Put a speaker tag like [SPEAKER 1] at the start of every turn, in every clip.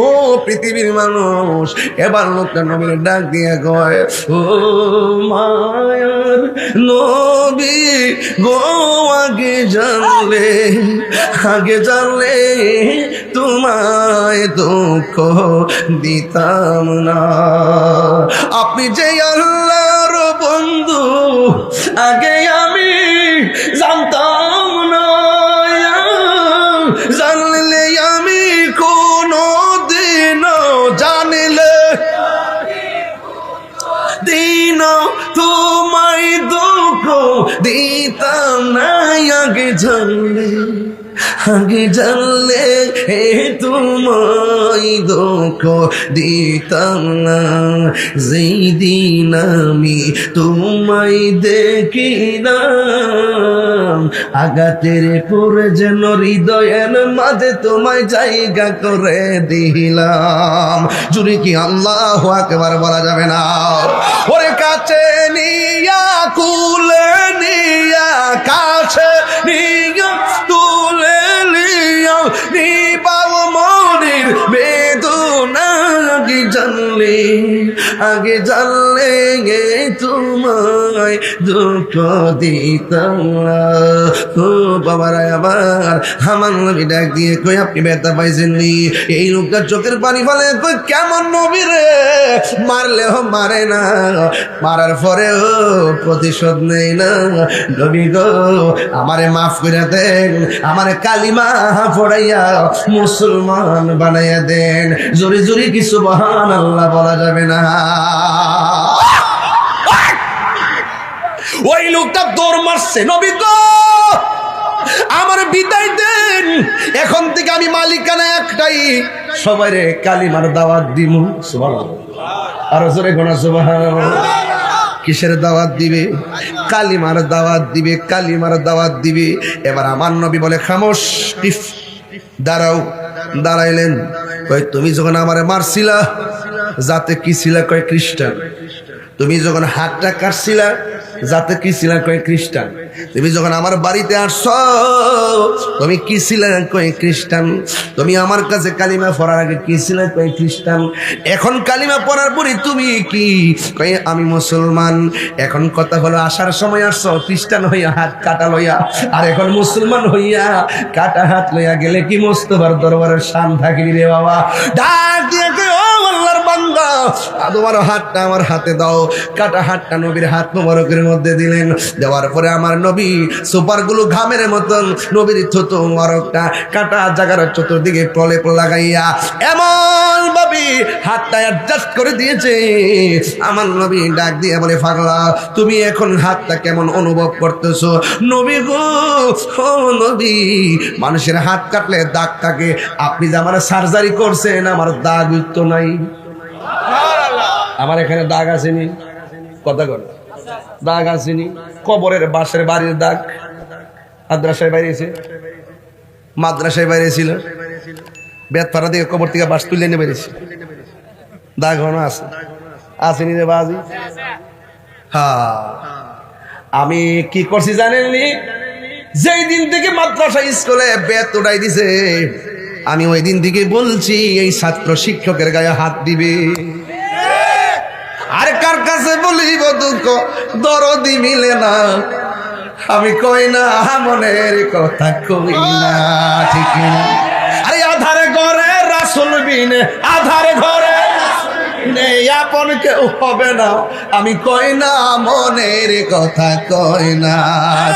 [SPEAKER 1] ও পৃথিবীর মানুষ। এবার লোকটা নবীর ডাক দিয়ে কয়, ও মায়ার নবী গো, আগে জানলে তোমায় দুঃখ দিতাম না। আপনি যে আল্লাহর বন্ধু আগে আমি জানতাম না, জানলে আমি কোনো দিন তোমায় দুঃখ দিতাম না। আগে জানলে তোমায় দুঃখ দিতাম না। যেই দিন আমি তোমায় দেখিলাম, আঘাতের পরে যেন হৃদয়ের মাঝে তোমায় জায়গা করে দিলাম। জুড়ে কি আল্লাহু আকবার বলা যাবে না? ওরে কাছে নিয়া কুলে নিয়া, কাছে নিয়া তুলে নিয়া, নিবাও মনের বেদনা। আগে জানলে তোমায় দুঃখ দিতাম না। ও বাবারা, আমার নবী ডাক দিয়ে কই, আপনি ব্যথা পাইছেন নি? এই লোকটা চোখের পানি ফেলে কই, কেমন নবী রে? মারলেও মারে না, মারার পরেও প্রতিশোধ নেই না। নবী গো, আমারে মাফ করে দেন, আমারে কালিমা পড়াইয়া মুসলমান বানাইয়া দেন। জোরে জোরে কি সুবহানাল্লাহ বলা যাবে না? ওই লোকটা দৌড় মারছে, নবী গো আমার বিদায় দেন, এখন থেকে আমি মালিকানা একটাই, সবাইরে কালিমার দাওয়াত দিমু। সুবহানাল্লাহ, আর জোরে গোনা সুবহানাল্লাহ। কিসের দাওয়াত দিবে? কালিমার দাওয়াত দিবে, কালিমার দাওয়াত দিবে। এবার আমার নবী বলে, খামোশ, দাঁড়াও। দাঁড়াইলেন। কয়, তুমি যখন আমারে মারছিলা যাতে কি ছিলা? কয় খ্রিস্টান। তুমি যখন হাতটা কাটছিলা যাতে কি ছিলা? কয় খ্রিস্টান। তুমি যখন আমার বাড়িতে আসছো তুমি কি ছিলা? কয় খ্রিস্টান। তুমি আমার কাছে কালিমা পড়ার আগে কি ছিলা? কয় খ্রিস্টান। এখন কালিমা পড়ার পরে তুমি কি? কয় আমি মুসলমান। এখন কথা হলো, আসার সময় আসছো খ্রিস্টান হইয়া হাত কাটা লইয়া, আর এখন মুসলমান হইয়া কাটা হাত লইয়া গেলে কি মোস্তফার দরবারের শান থাকিবি রে বাবা? ডাক দিয়ে কয়, ও আল্লাহর বান্দা, তোমার হাতটা আমার হাতে দাও। কাটা হাতটা নবীর হাত মোবারকের মধ্যে দিলেন। দেওয়ার পরে আমার নবী সুপারগুলো ঘামের মতন নবীর থুতু মোবারকটা কাটা জায়গার চতুর্দিকে প্রলেপ লাগাইয়া এমন ভাবে হাতটা অ্যাডজাস্ট করে দিয়েছে। আমার নবী ডাক দিয়ে বলে, পাগলা, তুমি এখন হাতটা কেমন অনুভব করতেছো? নবী গো, ও নবী, মানুষের হাত কাটলে দাগ থাকে, আপনি যে আমার সার্জারি করছেন আমার দাগ তো নাই। আমার এখানে দাগ আসেনি, কথা কর, দাগ আসেনি। কবরের বাসের বাড়ির দাগ মাদ্রাসায় বাইরেছে, মাদ্রাসায় বাইরেছিল, বেতপাড়া থেকে কবর থেকে বাস তুলে নিয়ে বেরিয়েছে, দাগ হনো আছে, আসেনি রে বাজি। হ্যাঁ, আমি কি করছি জানেননি? যেই দিন থেকে মাদ্রাসা স্কুলে বেত উঠাই দিছে, আমি ওই দিন থেকে বলছি এই ছাত্র শিক্ষকের গায়ে হাত দিবে। আর কার কাছে বলিব দুঃখ দরদি মিলে না, আমি কই না মনের কথা কই না, ঠিক না? আরে আধারে ঘরে রাসূল বিনে, আধারে ঘরে নেই আপন কেউ হবে না, আমি কই না মনের কথা কই না,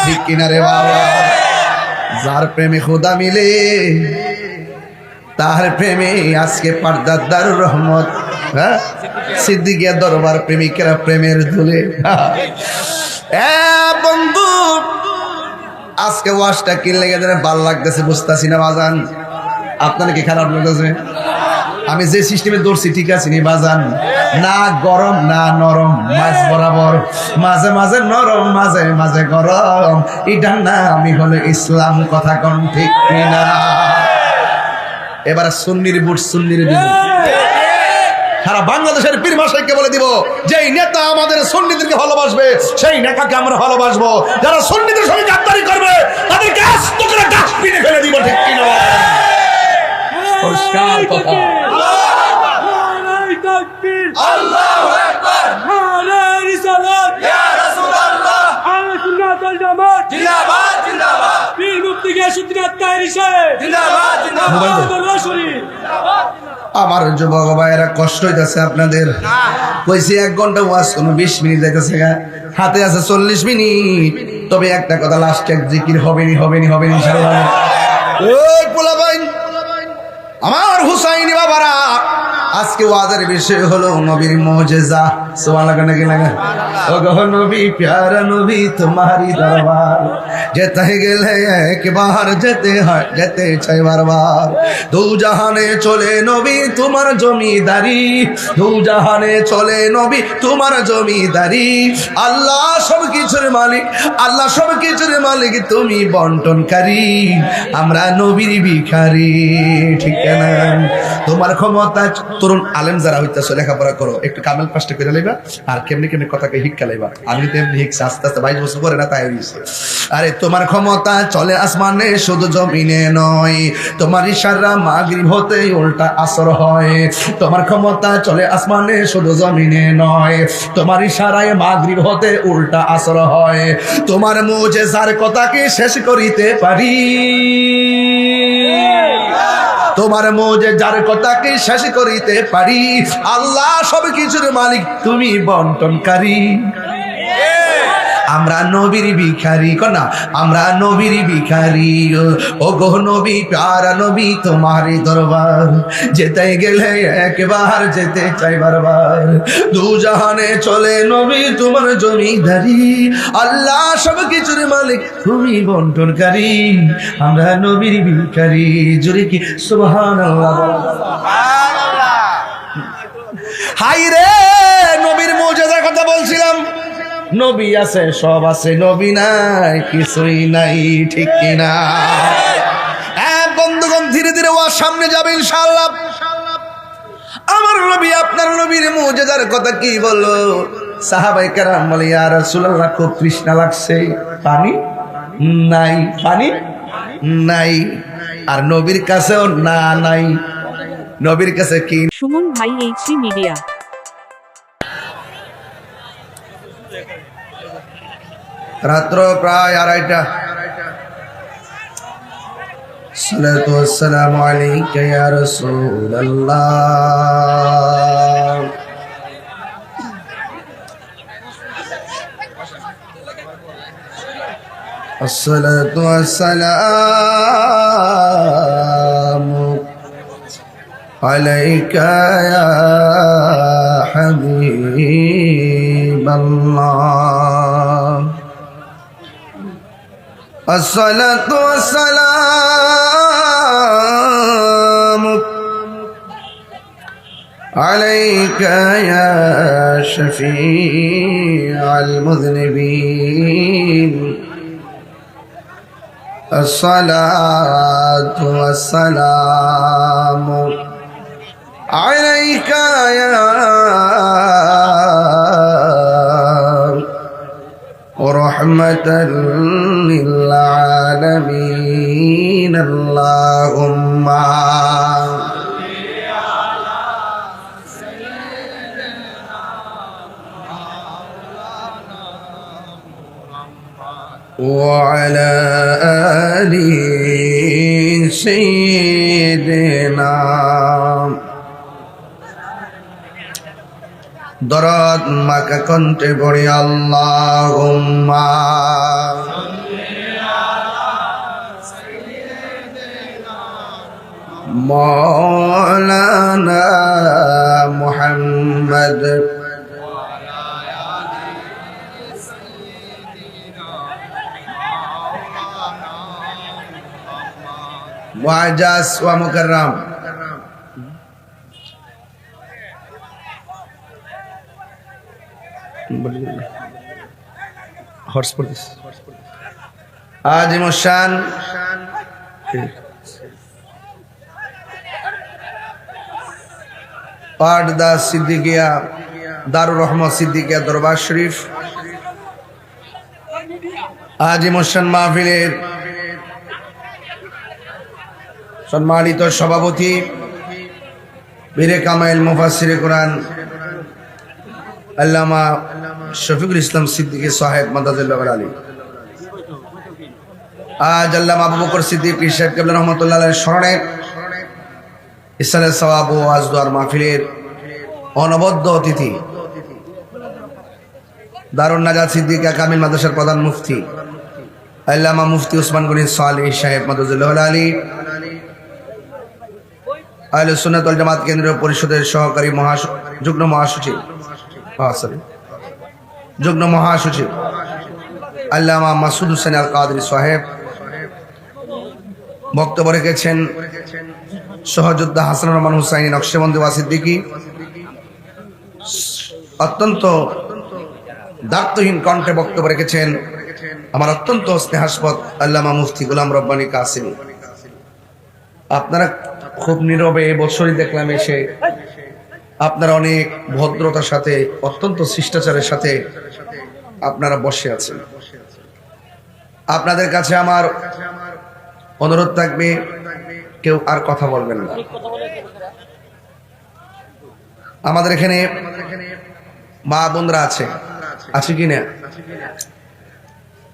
[SPEAKER 1] ঠিক কিনা রে বাবা? যার প্রেমে খোদা মিলে তার প্রেমে আজকে পর্দার দারুর রহমত, হ্যাঁ, সিদ্দিকিয়া দরবার প্রেমিকেরা প্রেমের ধুলে। বন্ধু, আজকে ওয়াজটা কি লেগে যেন ভাল লাগতেছে বুঝতেছি না বাজান। আপনার কি খারাপ লাগতেছে? আমি যে সিস্টেমে দৌড়ছি ঠিক আছে নি বাজান? না গরম না নরম, মাঝ বরাবর, মাঝে মাঝে নরম মাঝে মাঝে গরম, এটার না আমি হলো ইসলাম, কথা কোন ঠিক কিনা? এবার সুন্নির বুট সুন্নির দিব, সারা বাংলাদেশের পীর মাশাইখকে বলে দিব, যেই নেতা আমাদের সুন্নিদেরকে ভালোবাসবে সেই নেতাকে আমরা ভালোবাসবো, যারা সুন্নিদের সঙ্গে গাদ্দারি করবে তাদেরকে আস্ত করে ডাস্টবিনে ফেলে দিব, ঠিক কিনা? পরিষ্কার কথা। আল্লাহু আকবার
[SPEAKER 2] নারে রিসালাত
[SPEAKER 1] ইয়া রাসূলুল্লাহ
[SPEAKER 2] আহলে সুন্নাত ওয়াল জামাত
[SPEAKER 1] জিন্দাবাদ জিন্দাবাদ
[SPEAKER 2] পীর মুফতি গিয়াসউদ্দিন আত্মারি সাহেব
[SPEAKER 1] জিন্দাবাদ জিন্দাবাদ
[SPEAKER 2] দরবার শরীফ
[SPEAKER 1] আমার যুবক ভাইয়েরা কষ্ট হইতাছে আপনাদের কইছি 1 ঘন্টা ওয়াজ কোন 20 মিনিট যাইতেছে হাতে আছে 40 মিনিট তবে একটা কথা লাস্ট এক জিকির হবে নি ইনশাআল্লাহ ওই পোলা ভাই আমার হুসাইনি বাবারা আজকে ওয়াজের বিষয় হলো নবীর মুজিজা সুবহানাল্লাহ নাকি লাগা ও গো নবী প্যারা নবী তোমারি দরবার যেতে গেলে একবার যেতে হয় যেতে চাই বারবার দু জাহানে চলে নবী তোমার জমিদারি দু জাহানে চলে নবী তোমার জমিদারি আল্লাহ সবকিছুর মালিক আল্লাহ সবকিছুর মালিক তুমি বন্টনকারী আমরা নবীর ভিখারি ঠিক না তোমার ক্ষমতা তরুণ আলেম যারা হইতেছে লেখাপড়া করো একটু কামেল পাশটা করে লাইবা আর কেমনি কেমনি কথাকে হিক্কা লাইবা আমি তো এমনি হিক্সা আস্তে আস্তে 22 বছর পরে না তাই হইছে আরে তোমার ক্ষমতা চলে আসমানে শুধু জমিনে নয় তোমার ইশারা মাগরিব হতে উল্টা আসর হয় তোমার ক্ষমতা চলে আসমানে শুধু জমিনে নয় তোমার ইশারায় মাগরিব হতে উল্টা আসর হয় তোমার মুজিজার কথাকে শেষ করিতে পারি তোমার মুজিজার কথাকে শেষ করিতে পারি আল্লাহ সবকিছুর মালিক তুমি বন্টনকারী আমরা নবীর ভিখারি কনা আমরা নবীর ভিখারি ও গো নবী প্যারা নবী তোমারই দরবার যেতে গেলে একবার যেতে চাই বারবার দু জাহানে চলে নবী তোমার জমিদারি আল্লাহ সবকিছুর মালিক তুমি বন্টনকারী আমরা নবীর ভিখারি জোরে কি সুবহানাল্লাহ সুবহানাল্লাহ হাই রে নবীর মুজিজার কথা বলছিলাম নবী আছে সব আছে নবী নাই কিছুই নাই ঠিক কিনা বন্ধুগণ ধীরে ধীরে ও সামনে যাবে ইনশাআল্লাহ আমার নবী আপনার নবীর মুজিজার কথা কি বললো সাহাবায়ে কেরাম বলে ইয়া রাসূলুল্লাহ খুব তৃষ্ণা লাগছে পানি নাই আর নবীর কাছেও নাই নবীর কাছে কি
[SPEAKER 3] সুমন ভাই এইচডি মিডিয়া
[SPEAKER 1] রাত্র প্রায় 2:30 সালাতু ওয়াসসালামু আলাইকা ইয়া রাসূলুল্লাহ আসসালাতু ওয়াসসালামু আলাইকা ইয়া হাবিবাল্লাহ الصلاة والسلام عليك يا شفيع المذنبين الصلاة والسلام عليك يا رحمة للعالمين اللهم وعلى آل سيدنا দরদ মাকা কণ্ঠে পড়ি আল্লাহুম্মা মাওলানা মুহাম্মদ মুআজ্জাজ ওয়া মুকাররম আজিমুশান পাটদা সিদ্দিকিয়া দারুর রহমত সিদ্দিকিয়া দরবার শরীফ আজিমুশান মাহফিলের সম্মানিত সভাপতি বীরে কামাইল মুফাসসিরে কোরআন আল্লামা শফিকুল ইসলাম সিদ্দিকী সাহেব মাদাজুল্লাহ আলী। আজ আল্লামা আবু বকর সিদ্দিক পীর সাহেব কেবলা রহমতুল্লাহ আলাইহির স্মরণে ইসলামে সওয়াব ও ওয়াজ দুয়ার মাহফিলের অনবদ্য অতিথি দারুন নাজাত সিদ্দিকা কামিল মাদ্রাসার প্রধান মুফতি আল্লামা মুফতি উসমান গনি সালেহ সাহেব মাদাজুল্লাহ আলী, আহলে সুন্নাত ওয়াল জামাত কেন্দ্রীয় পরিষদের সহকারী যুগ্ম মহাসচিব আল্লামা মাসুদ হোসেন আল কাদরি সাহেব। বক্তব্য রেখেছেন সহযোদ্ধা হাসানুর রহমান হুসাইনি নকশবন্দি ওয়া সিদ্দিকী। অত্যন্ত দায়িত্বহীন কণ্ঠে বক্তব্য রেখেছেন আমার অত্যন্ত স্নেহাস্পদ আল্লামা মুফতি গোলাম রব্বানী কাসিমি। আপনারা খুব নীরবে বছরই দেখলাম এসে আপনারা অনেক ভদ্রতার সাথে অত্যন্ত শিষ্টাচারের সাথে আপনারা বসে আছেন। আপনাদের কাছে আমার অনুরোধ থাকবে, কেউ আর কথা বলবেন না। আমাদের এখানে মা বোনরা আছে কি না?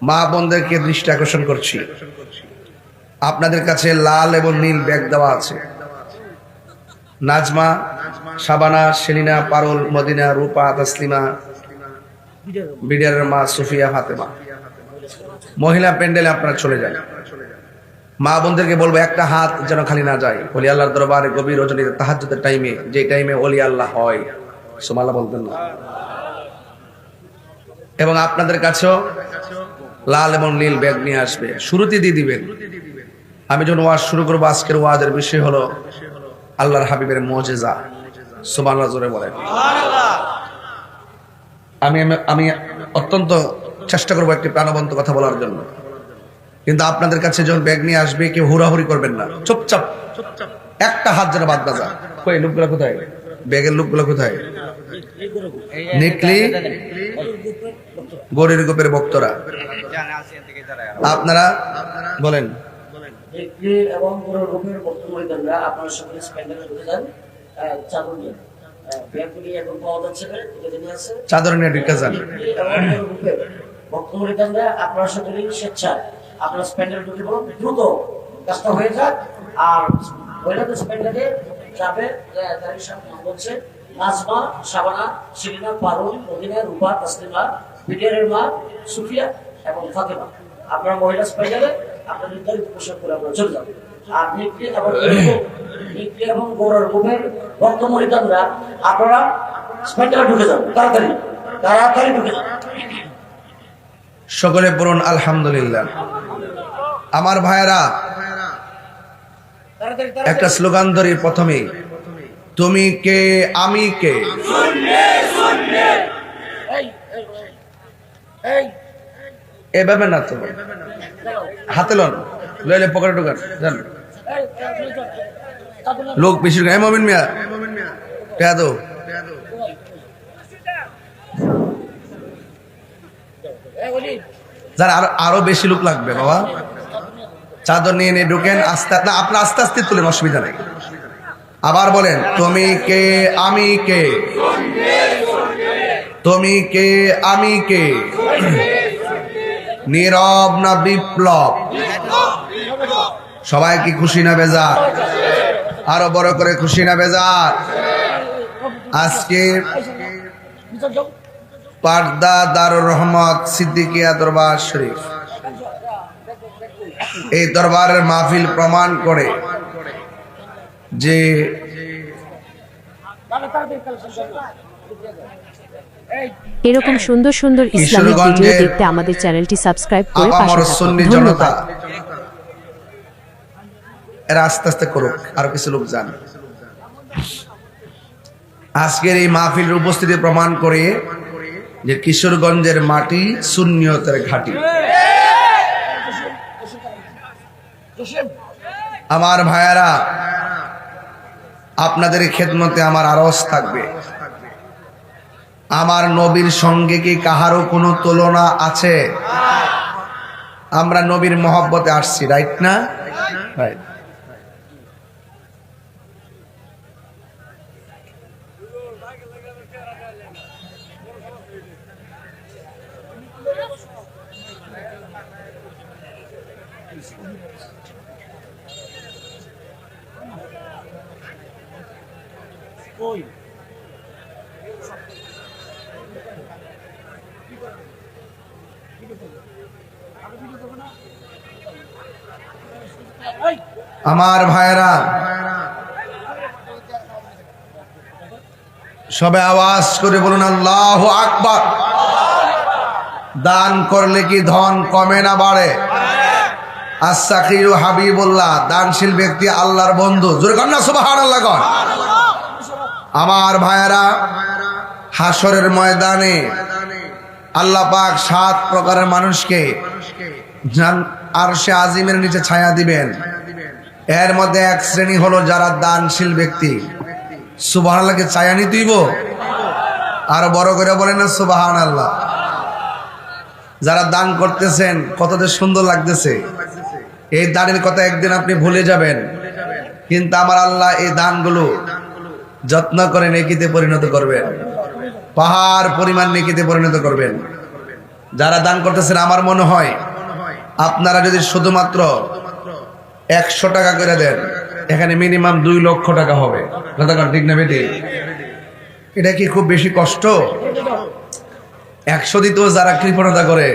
[SPEAKER 1] মা বোনদেরকে দৃষ্টি আকর্ষণ করছি, আপনাদের কাছে লাল এবং নীল ব্যাগ দেওয়া আছে। নাজমা, শাবানা, সেলিনা, পারুল, মদিনা, রূপা, তাসলিমা, বিডিআরের মা সুফিয়া, ফাতেমা। মহিলা প্যান্ডেলে আপনারা চলে যান। মা বোনদেরকে বলবো একটা হাত যেন খালি না যায়। ওলি আল্লাহর দরবারে গভীর রজনীতে তাহাজ্জুদের টাইমে, যে টাইমে ওলি আল্লাহ হয়, সুবহানাল্লাহ বলতেন না। এবং আপনাদের কাছেও লাল এবং নীল ব্যাগ নিয়ে আসবে, শুরুতে দিয়ে দিবেন। আমি যখন ওয়াজ শুরু করবো, আজকের ওয়াজের বিষয় হলো আল্লাহর হাবিবের মুজিজা। সুবহানাল্লাহ জোরে বলেন। আমি অত্যন্ত চেষ্টা করবো একটি প্রাণবন্ত কথা বলার জন্য, কিন্তু আপনাদের কাছে যখন ব্যাগ নিয়ে আসবে কেউ হুড়াহুড়ি করবেন না, চুপচাপ একটা হাত যেন বাদ না যায়। কই লোকগুলো কোথায়? ব্যাগের লোকগুলো কোথায়? নিকলি গরির গোপের বক্তরা আপনারা বলেন।
[SPEAKER 4] এবং গ্রুপের বক্তব্যরা আপনারা সকলে স্প্যান্ডারে ঢুকে যান। চাদর নিয়ে ব্যাগগুলি এখন পাওয়া যাচ্ছে না, এখানে আছে,
[SPEAKER 1] চাদর নিয়ে ঢুকে যান।
[SPEAKER 4] এবং গ্রুপের বক্তব্যরা আপনারা সকলেই স্বেচ্ছায় আপনারা স্প্যান্ডারে ঢুকে পড়ুন, দ্রুত কাজটা হয়ে যাক। আর মহিলাদের স্প্যান্ডারে যাবে তারিখ সামনে বলছে নাজমা, শাবানা, শিরিনা, পারুল, মদিনা, রূপা, তাসলিমা, বিডিআরের মা সুফিয়া এবং ফাতেমা। আপনারা মহিলা স্প্যান্ডারে আপনার নির্ধারিত পোশাক করে আপনারা চলে যাবেন। আর নিকলি এবং গৌরব গ্রুপের বক্তব্যরা আপনারা স্প্যান্ডারে ঢুকে যান, তাড়াতাড়ি ঢুকে যান।
[SPEAKER 1] সকলে পড়ুন আলহামদুলিল্লাহ। আমার ভাইয়েরা, একটা স্লোগান ধরি প্রথমে, তুমি কে আমি কে। এভাবে না তো, হাতে লন, লইলে পকেটে ঢোকান জান। লোক বেশি মমিন মিয়া কে দো যার আরো বেশি লোক লাগবে বাবা। চাদর নিয়ে নিয়ে ঢুকেন, আস্তে না আপনার আস্তে আস্তে তুলেন, অসুবিধা নেই। আবার বলেন, তুমি কে আমি কে, তুমি কে আমি কে। নীরব না বিপ্লব? সবাই কি খুশি না বেজার? আরো বড় করে খুশি না বেজার? আজকে পারদা দারুর রহমত সিদ্দিকিয়া দরবার শরীফ, এই দরবারের মাহফিল প্রমাণ করে যে
[SPEAKER 3] এরকম সুন্দর সুন্দর ইসলামিক ভিডিও দেখতে আমাদের চ্যানেলটি সাবস্ক্রাইব করে পাশে থাকুন।
[SPEAKER 1] জনতা
[SPEAKER 3] ধন্যবাদ।
[SPEAKER 1] এরা আস্তে আস্তে করুক, আরো কিছু লোক যান। আজকের এই মাহফিলের উপস্থিতি প্রমাণ করে যে কিশোরগঞ্জের মাটি সুন্নিয়তের ঘাঁটি। আমার ভাইয়ারা, আপনাদের খেদমতে আমার আরজ থাকবে, আমার নবীর সঙ্গে কি কাহারও কোনো তুলনা আছে? আমরা নবীর মহব্বতে আসছি, রাইট না? রাইট। আমার ভাইরা সবে আওয়াজ করে বলুন আল্লাহু আকবার। দান করলে কি ধন কমে না বাড়ে? আস-সাখিয়ু হাবিবুল্লাহ, দানশীল ব্যক্তি আল্লাহর বন্ধু। জোরে কর না সুবহানাল্লাহ কর। আমার ভাইরা, হাসরের ময়দানে আল্লাহ পাক 7 প্রকারের মানুষকে আরশে আজিমের নিচে ছায়া দিবেন। এর মধ্যে এক শ্রেণী হলো যারা দানশীল ব্যক্তি। সুবহানাল্লাহকে ছায়া নি দিব, আর বড় করে বলেন না সুবহানাল্লাহ। যারা দান করতেছেন কত যে সুন্দর লাগতেছে। এই দানের কথা একদিন আপনি ভুলে যাবেন, কিন্তু আমার আল্লাহ এই দানগুলো যত্ন করে নেকিতে পরিণত করবেন, পাহাড় পরিমাণ নেকিতে পরিণত করবেন। যারা দান করতেছেন, আমার মনে হয় আপনারা যদি শুধুমাত্র 100 টাকা করে দেন, এখানে মিনিমাম 2 লক্ষ টাকা হবে। ঠিক না বেটি? এটা কি খুব বেশি কষ্ট? 100 দিতেও যারা কৃপণতা করে,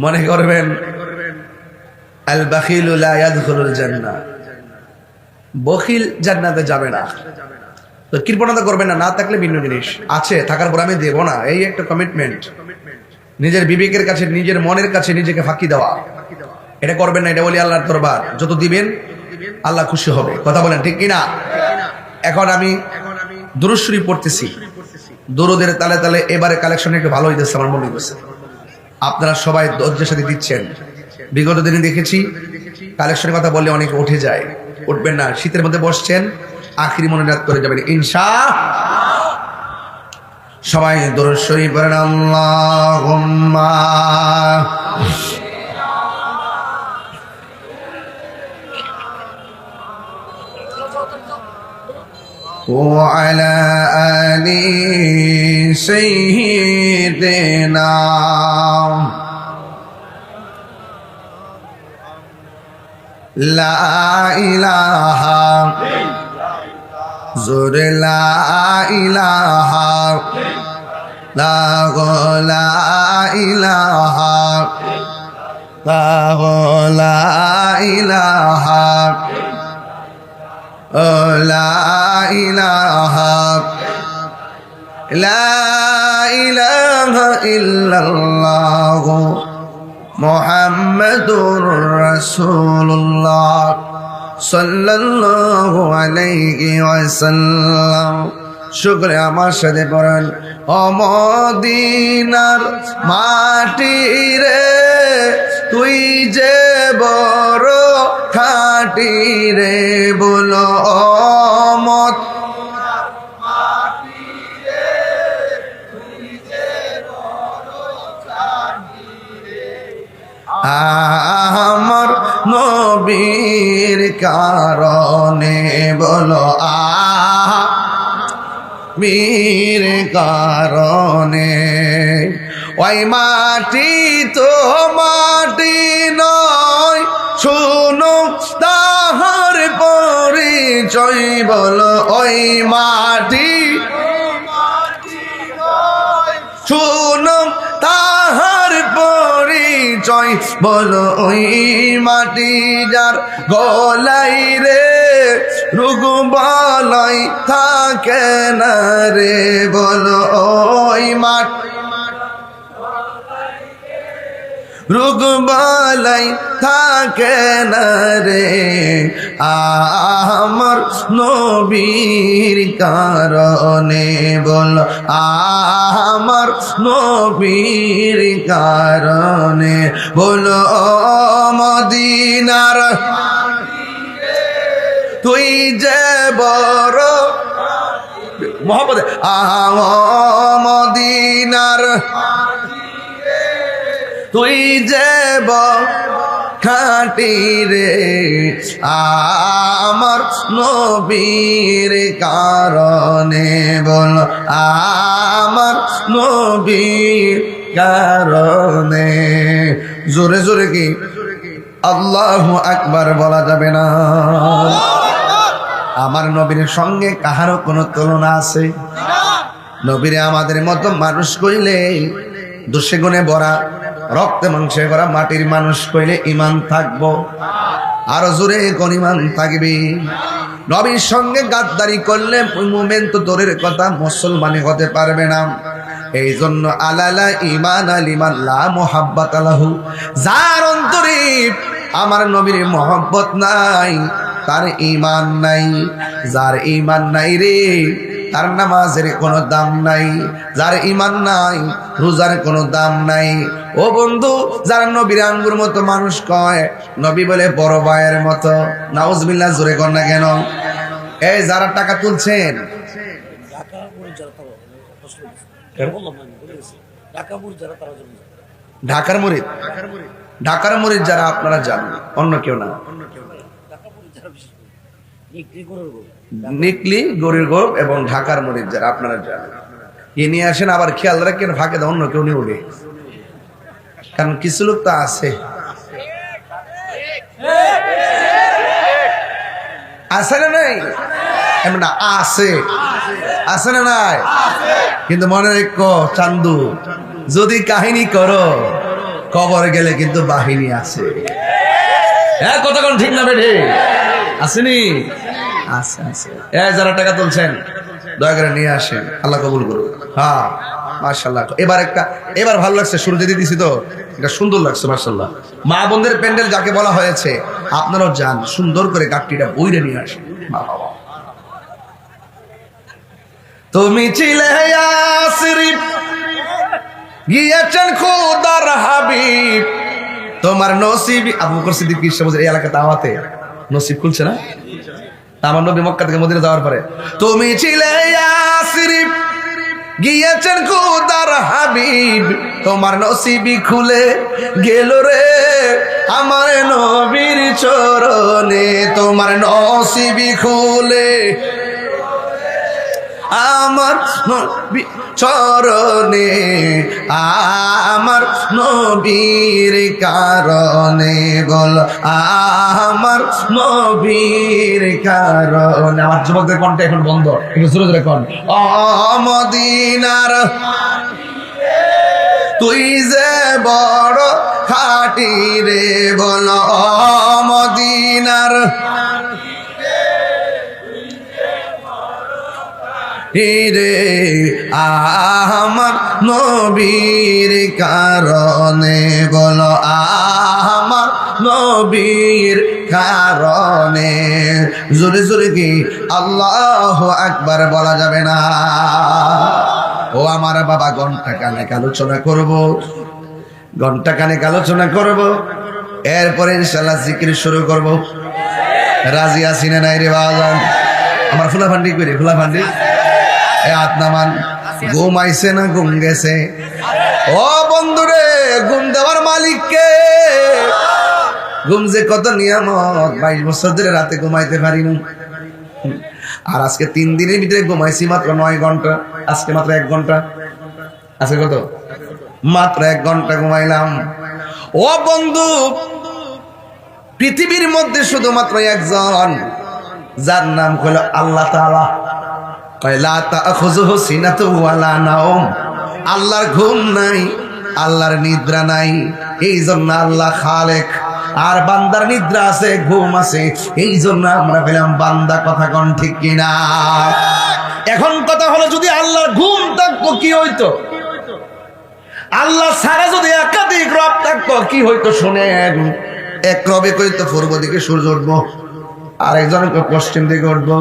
[SPEAKER 1] মনে করবেন আল বাখিলু লা ইয়াদখুলুল জান্নাহ, বখিল জান্নাতে যাবে না। তো কৃপণতা করবেন না, না থাকলে ভিন্ন জিনিস, আছে থাকার পর আমি দেব না, এই একটা কমিটমেন্ট। নিজের বিবেকের কাছে, নিজের মনের কাছে নিজেকে ফাঁকি দেওয়া, এটা করবেন না। এটা বলি আল্লাহর দরবার, যত দিবেন আল্লাহ খুশি হবে। কথা বলেন ঠিক কিনা? এখন আমি দুরূদ শরীফ পড়তেছি, দুরূদের তালে তালে এবারে কালেকশন একটু ভালো হইতেছে আমার মনে হইতেছে। আপনারা সবাই ধৈর্যের সাথে দিচ্ছেন। বিগত দিনে দেখেছি কালেকশনের কথা বললে অনেকে উঠে যায়। উঠবেন না, শীতের মধ্যে বসছেন, আখিরি মনোনিয়াত করে যাবেন ইনশাআল্লাহ। সবাই দুরূদ শরীফ পড়েন। আল্লাহুম্মা وعلى آل سيدنا لا إله زر لا إله لا إله لا إله لا إله لا إله إلا الله محمد رسول الله صلى الله عليه وسلم। শুকর আমার সাথে পড়েন। ও মদিনার মাটি রে, তুই যে বড় খাঁটি রে, বলো ও মত আমার নবীর কারণে, বলো মীর কারণে। ওই মাটি তো মাটি নয়, শুনো তাহার পরিচয়, বলো ওই মাটি শুনো তাহার পরিচয়, বলো ওই মাটি যার গলাই রে রোগ বালাই থাকে না রে, বলো ওই মাটি রোগ বালাই থাকে না রে। আমার নবীর কারণে, বলো আমার নবীর কারণে, বলো মদিনার তুই যে বড় মোহাম্মদ মদিনার তুই যে খাটি রে আমার নবীর কারণে বল আমার নবীর কারণে জোরে জোরে কি আল্লাহু আকবার বলা যাবে না? আমার নবীর সঙ্গে কাহারও কোনো তুলনা আছে? নবীরে আমাদের মতো মানুষ কইলে দোষে গুণে ভরা, রক্তে মাংসে ভরা মাটির মানুষ কইলে ঈমান থাকবো? আরো জোরে কোন ঈমান থাকবে? নবীর সঙ্গে গাদ্দারি করলে মুমিন তো দূরের কথা মুসলমানই হতে পারবে না। এই জন্য আলালা ঈমান লিমান লা মুহাব্বাত লাহু, যার অন্তরে আমার নবীর মহব্বত নাই তার ঈমান নাই। যার ঈমান নাই রে তার নামাজের কোনো দাম নাই, যার ঈমান নাই রোজার কোনো দাম নাই। ও বন্ধু, যারা নবীর আঙ্গুর মতো মানুষ কয়, নবী বলে বড় ভাইয়ের মতো, নাউজুবিল্লাহ জোরে কর না কেন? এই যারা টাকা তুলছেন, ঢাকার মুরিদ, ঢাকার মুরিদ যারা আপনারা জানেন, অন্য কেউ না। নিকলি গরুর গোপ এবং ঢাকার মুরিদ যারা আপনারা জানেন, এ নিয়ে আসেন। আবার খেয়াল রাখেন ফাঁকে অন্য কেউ নিয়ে উঠে, কারণ কিছু লোক তো আছে আছে না নাই, এমন না আছে, আছে না নাই, কিন্তু মনে রেখো চান্দু, যদি কাহিনী করো কবর গেলে কিন্তু বাহিনী আছে। হ্যাঁ, কতক্ষণ ঠিক না বেঠে আসেনি? আছে আছে। যারা টাকা তুলছেন দয়া করে নিয়ে আসেন, আল্লাহ কবুল করুন। হ্যাঁ মাশাআল্লাহ। এবার ভালো লাগছে, শুরুতে দিয়ে দিছি তো, এটা সুন্দর লাগছে মাশাআল্লাহ। মা বোনদের প্যান্ডেল যাকে বলা হয়েছে, আপনারাও যান, সুন্দর করে গাট্টিটা বইরে নিয়ে আসেন। তুমি ছিলে ইয়াসরিব, গিয়েছেন খোদার হাবিব, তোমার নসিবি। আবু বকর সিদ্দিক এই এলাকাতে দাওয়াতে নসিব খুলছে না? আমার নবী মক্কা থেকে মদিনা যাওয়ার পরে, তুমি ছিলে ইয়াসরিব, গিয়েছেন খোদার হাবিব, তোমার নসিবি খুলে গেল রে আমার নবীর চরণে, তোমার নসিবি খুলে আমার নবীর চরণে, আমার নবীর কারণে বল আমার নবীর কারণে। আমার যুবকদের কণ্ঠে এখন বন্ধ, একটু জোরে জোরে কন। মদিনার তুই যে বড় খাটি রে বল মদিনার রে আমার নবীর কারণে বল আমার নবীর কারণে। জোরে জোরে কি আল্লাহু আকবার বলা যাবে না? ও আমার বাবা, ঘন্টা কানেক আলোচনা করব, ঘন্টা কানেক আলোচনা করব, এরপরে ইনশাআল্লাহ জিকির শুরু করব। রাজি আছি না নাই রে বাবা? আমার ফুলা ভান্ডি করে, ফুলা ভান্ডি আত্মামান ঘুম আইছে না ঘুম গেছে? ও বন্ধুরে, ঘুম দেওয়ার মালিক কে? ঘুম যে কত নিয়ামত, 22 বছর ধরে রাতে ঘুমাইতে পারিনি, আর আজকে 3 দিনের ভিতরে ঘুমাইছি মাত্র 9 ঘন্টা। আজকে মাত্র 1 ঘন্টা, আজকে কত? মাত্র 1 ঘন্টা ঘুমাইলাম। ও বন্ধু, পৃথিবীর মধ্যে শুধুমাত্র একজন, যার নাম হলো আল্লাহ তাআলা। আল্লাহর ঘুম নাই, আল্লাহর নিদ্রা নাই, এই জন্য আল্লাহ খালেক, আর বান্দার নিদ্রা আছে, ঘুম আছে, এই জন্য আমরা পেলাম বান্দা। কথা কোন ঠিক কিনা? এখন কথা হলো, যদি আল্লাহর ঘুম থাকতো কি হইতো? আল্লাহ ছাড়া যদি একাধিক রব থাকতো কি হইতো? শুনেন, এক রবে কইতো পূর্ব দিকে সূর্য উঠবো, আরেকজন পশ্চিম দিকে উঠবো।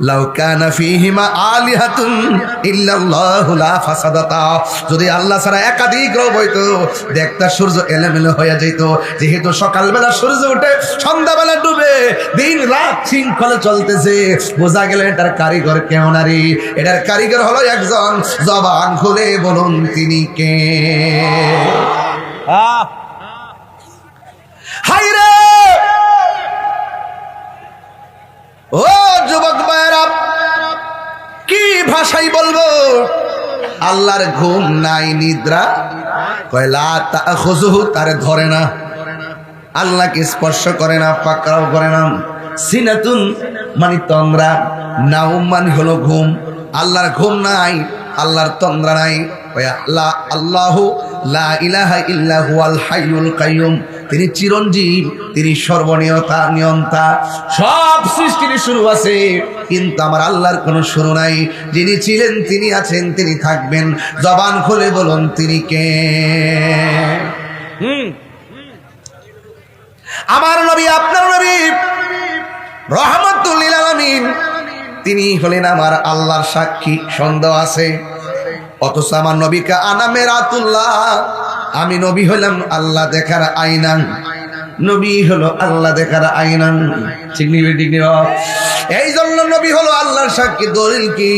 [SPEAKER 1] লাউ কানা ফীহিমা আলিহাতুন ইল্লাল্লাহু লা ফাসাদাতা, যদি আল্লাহ ছাড়া একাধিক রব হইতো, দেখতা সূর্য এলোমেলো হয়ে যেত। যেহেতু সকালবেলা সূর্য উঠে, সন্ধ্যাবেলা ডুবে, দিন রাত শৃঙ্খলে চলতেছে, বোঝা গেল এটার কারিগর কেউ নারী, এটার কারিগর হলো একজন। জবান খুলে বলুন তিনি কে? হাই রে ও যুবক ভাইরা, কি ভাষাই বলবো? আল্লাহর ঘুম নাই, নিদ্রা কয়লা তাখুযুহু, তারে ধরে না, আল্লাহকে স্পর্শ করে না, পাকড়াও করে না। সিনাতুন মানে তন্দ্রা, নাউম মানে হলো ঘুম। আল্লাহর ঘুম নাই, আল্লাহর তন্দ্রা নাই। আল্লাহু লা ইলাহা ইল্লা হুয়াল হাইয়ুল কাইয়ুম, তিনি চিরঞ্জীব, তিনি সর্বনিয়তা নিয়ন্তা। সব সৃষ্টির শুরু আছে, কিন্তু আমার আল্লাহর কোনো শুরু নাই। যিনি ছিলেন, তিনি আছেন, তিনি থাকবেন। জবান খুলে বলুন তিনি কে? আমার নবী, আপনার নবী রাহমাতুল লিল আলামিন, তিনি হলেন আমার আল্লাহর সাক্ষী। সন্দেহ আছে? অথচ আমার নবীকে আনা মেরাতুল্লাহ, আমি নবী হলাম আল্লাহ দেখার আয়না। নবী হলো আল্লাহ দেখার আয়না। ঠিক নিবে, ঠিক নিবে। এই জন্য নবী হলো আল্লাহর সাক্ষী। দলিল কি?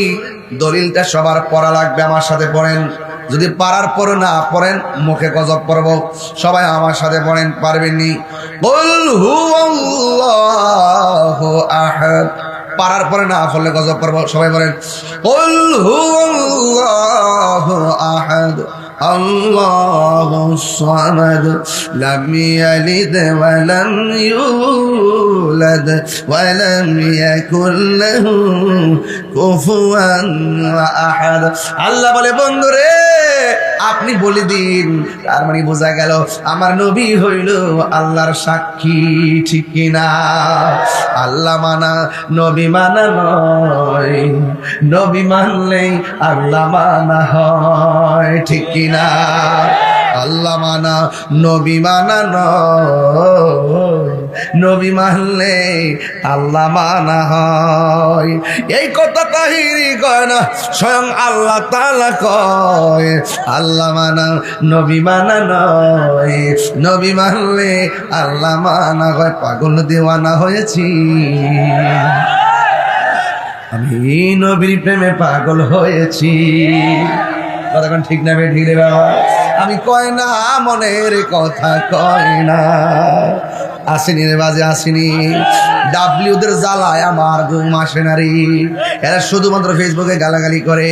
[SPEAKER 1] দলিলটা সবার পড়া লাগবে। আমার সাথে পড়েন। যদি পারার পর না পড়েন, মুখে গজব পড়ব। সবাই আমার সাথে পড়েন, পারবেননি? কুল হুয়াল্লাহু আহাদ। পারার পরে না পড়লে গজব পড়ব। সবাই বলেন কুল হুয়াল্লাহু আহাদ আল্লাহুস সামাদ লাম ইয়ালিদ ওয়া লাম ইউলাদ ওয়া লাম ইয়াকুল লাহু কুফুয়ান আহাদ। আল্লাহ বলে, বন্ধুরে আপনি বলে দিন। তার মানে বোঝা গেল আমার নবী হইল আল্লাহর সাক্ষী। ঠিক কিনা? আল্লাহ মানা নবী মানা নয়, নবী মানলেই আল্লাহ মানা হয়। ঠিক কিনা? আল্লাহ মানা নবী মানা নয়, নবী মানলে আল্লাহ মানা হয়। এই কথা তাহিরি কয় না, স্বয়ং আল্লাহ তাআলা কয় আল্লাহ মানা নবী মানা নয়, নবী মানলে আল্লাহ মানা হয়। পাগল দেওয়ানা হয়েছি আমি, নবীর প্রেমে পাগল হয়েছি। কথা ঠিক না? ঠিক রে বাবা? আমি কয় না মনের কথা কয় না। আসেনি রে বাজে, আসেনি। ডাব্লিউদের জ্বালায় আমার ঘুম আসে না রে। এরা শুধুমাত্র ফেসবুকে গালাগালি করে।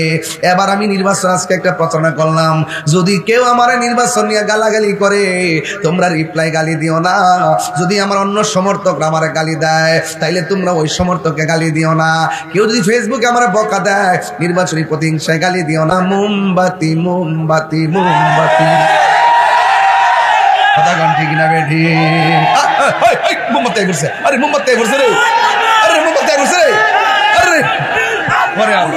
[SPEAKER 1] এবার আমি নির্বাচন আজকে একটা প্রচারণা করলাম, যদি কেউ আমার নির্বাচন নিয়ে গালাগালি করে, তোমরা রিপ্লাই গালি দিও না। যদি আমার অন্য সমর্থকরা আমার গালি দেয়, তাইলে তোমরা ওই সমর্থককে গালি দিও না। কেউ যদি ফেসবুকে আমার বকা দেয়, নির্বাচনী প্রতিহিংসায় গালি দিও না। মোমবাতি মোমবাতি মোমবাতি। কথা কোন ঠিক না বেঠি? মোমবাতি করছে, আরে মোমবাতি করছে রে, আরে মোমবাতি করছে রে, আরে পরে আমার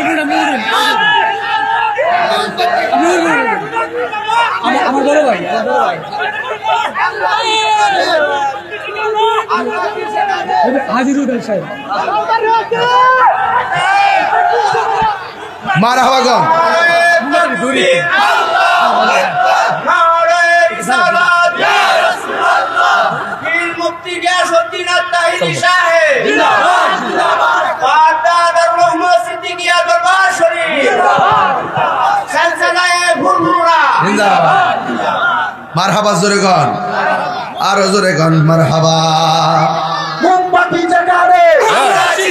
[SPEAKER 1] বড় ভাই, মারা হওয়া গম মারহাবা। জোরে গন, আরো জোরে গন মারহাবা।
[SPEAKER 5] মোমবাতি জাগানে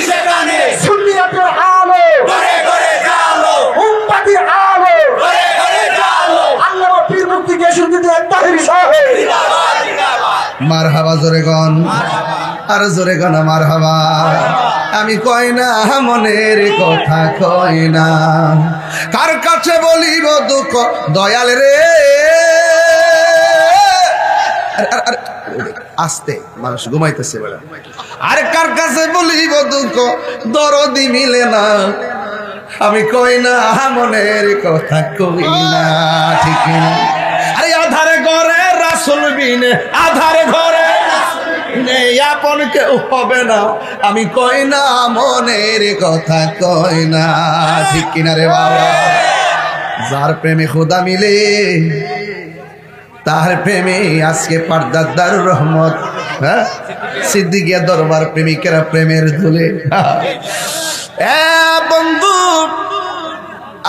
[SPEAKER 5] সেখানে সুন্নিয়াতের আলো ঘরে ঘরে জালো, মোমবাতি আলো ঘরে ঘরে জালো। আল্লাহর পীর মুক্তি গিয়াসউদ্দিন তাহিরি সাহেব জিন্দাবাদ জিন্দাবাদ।
[SPEAKER 1] মারহাবা জোরে গন, আরো জোরে গন মারহাবা। আমি কই না মনের কথা কই না, কার কাছে বলিব দুঃখ দয়াল রে। আস্তে, মানুষ ঘুমাইতেছে বেলা। আর কার কাছে বলিব দুঃখ দরদি মিলে না, আমি কই না মনের কথা কই না। ঠিক না? আরে আধারে ঘরে রাসূল বিনে, আধারে ঘরে আপন কেউ হবে না, আমি কই না মনের কথা কই না। ঠিক কিনা রে বাবা? যার প্রেমে খোদা মিলে, তার প্রেমে আজকে পর্দার দারুর রহমত, হ্যাঁ সিদ্দিকিয়া দরবার প্রেমিকেরা প্রেমের ধুলে। বন্ধু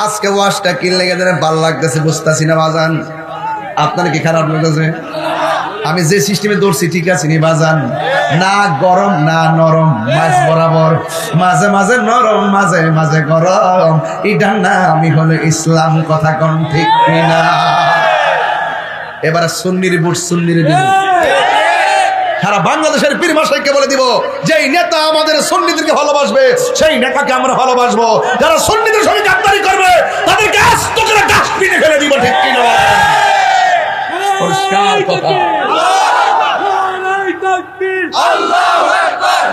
[SPEAKER 1] আজকে ওয়াজটা কি লেগে যেন ভালো লাগতেছে বুঝতেছি না বাজান। আপনার কি খারাপ লাগতেছে? আমি যে সিস্টেমে দৌড়ছি ঠিক আছে নি বাজান? না গরম না নরম, মাঝ বরাবর, মাঝে মাঝে নরম মাঝে মাঝে গরম, এটা না আমি হলো ইসলাম। কথা কোন ঠিক কিনা? এবার সুন্নির বুট সুন্নির দিব, সারা বাংলাদেশের পীর মাশাইখকে বলে দিব, যেই নেতা আমাদের সুন্নিদেরকে ভালোবাসবে সেই নেতাকে আমরা ভালোবাসবো, যারা সুন্নিদের সঙ্গে গাদ্দারি করবে তাদেরকে আস্ত করে ডাস্টবিনে ফেলে দিব। ঠিক কিনা? পরিষ্কার কথা।
[SPEAKER 2] নারায়ে তাকবীর, আল্লাহু আকবার,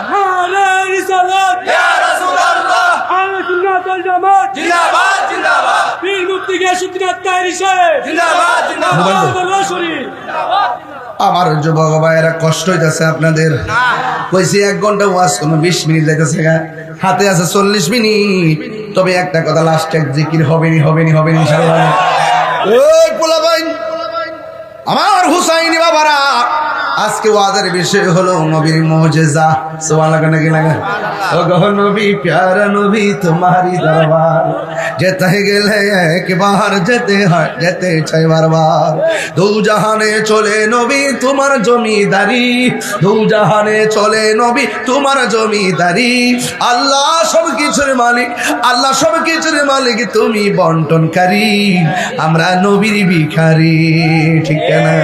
[SPEAKER 2] নারায়ে রিসালাত, ইয়া রাসূলুল্লাহ, আহলে সুন্নাত ওয়াল জামাত জিন্দাবাদ জিন্দাবাদ, পীর মুফতি গিয়াসউদ্দিন আত-তাহেরি সাহেব জিন্দাবাদ জিন্দাবাদ, আল্লাহ শরীফ জিন্দাবাদ।
[SPEAKER 1] আমার যুবক ভাইয়েরা কষ্ট হইতেছে আপনাদের, কইছি 1 ঘন্টা ওয়াজ কোনো 20 মিনিট যাইতেছে, হাতে আছে 40 মিনিট। তবে একটা কথা, লাস্ট এক জিকির হবেনি হবেনি হবেনি ইনশাআল্লাহ। ওই পোলাপাইন, আমার হুসাইনি বাবারা, আজকে ওয়াজের বিষয় হলো নবীর মুজিজা। সুবহানাল্লাহ নাকি লাগে? ও গো নবী, প্যারা নবী তোমারি দরবার, যেতে গেলে একবার যেতে হয়, যেতে চাই বারবার। দু জাহানে চলে নবী তোমার জমিদারি, দু জাহানে চলে নবী তোমার জমিদারি। আল্লাহ সব কিছুর মালিক, আল্লাহ সব কিছুর মালিক, তুমি বন্টনকারী, আমরা নবীর ভিখারি। ঠিক না?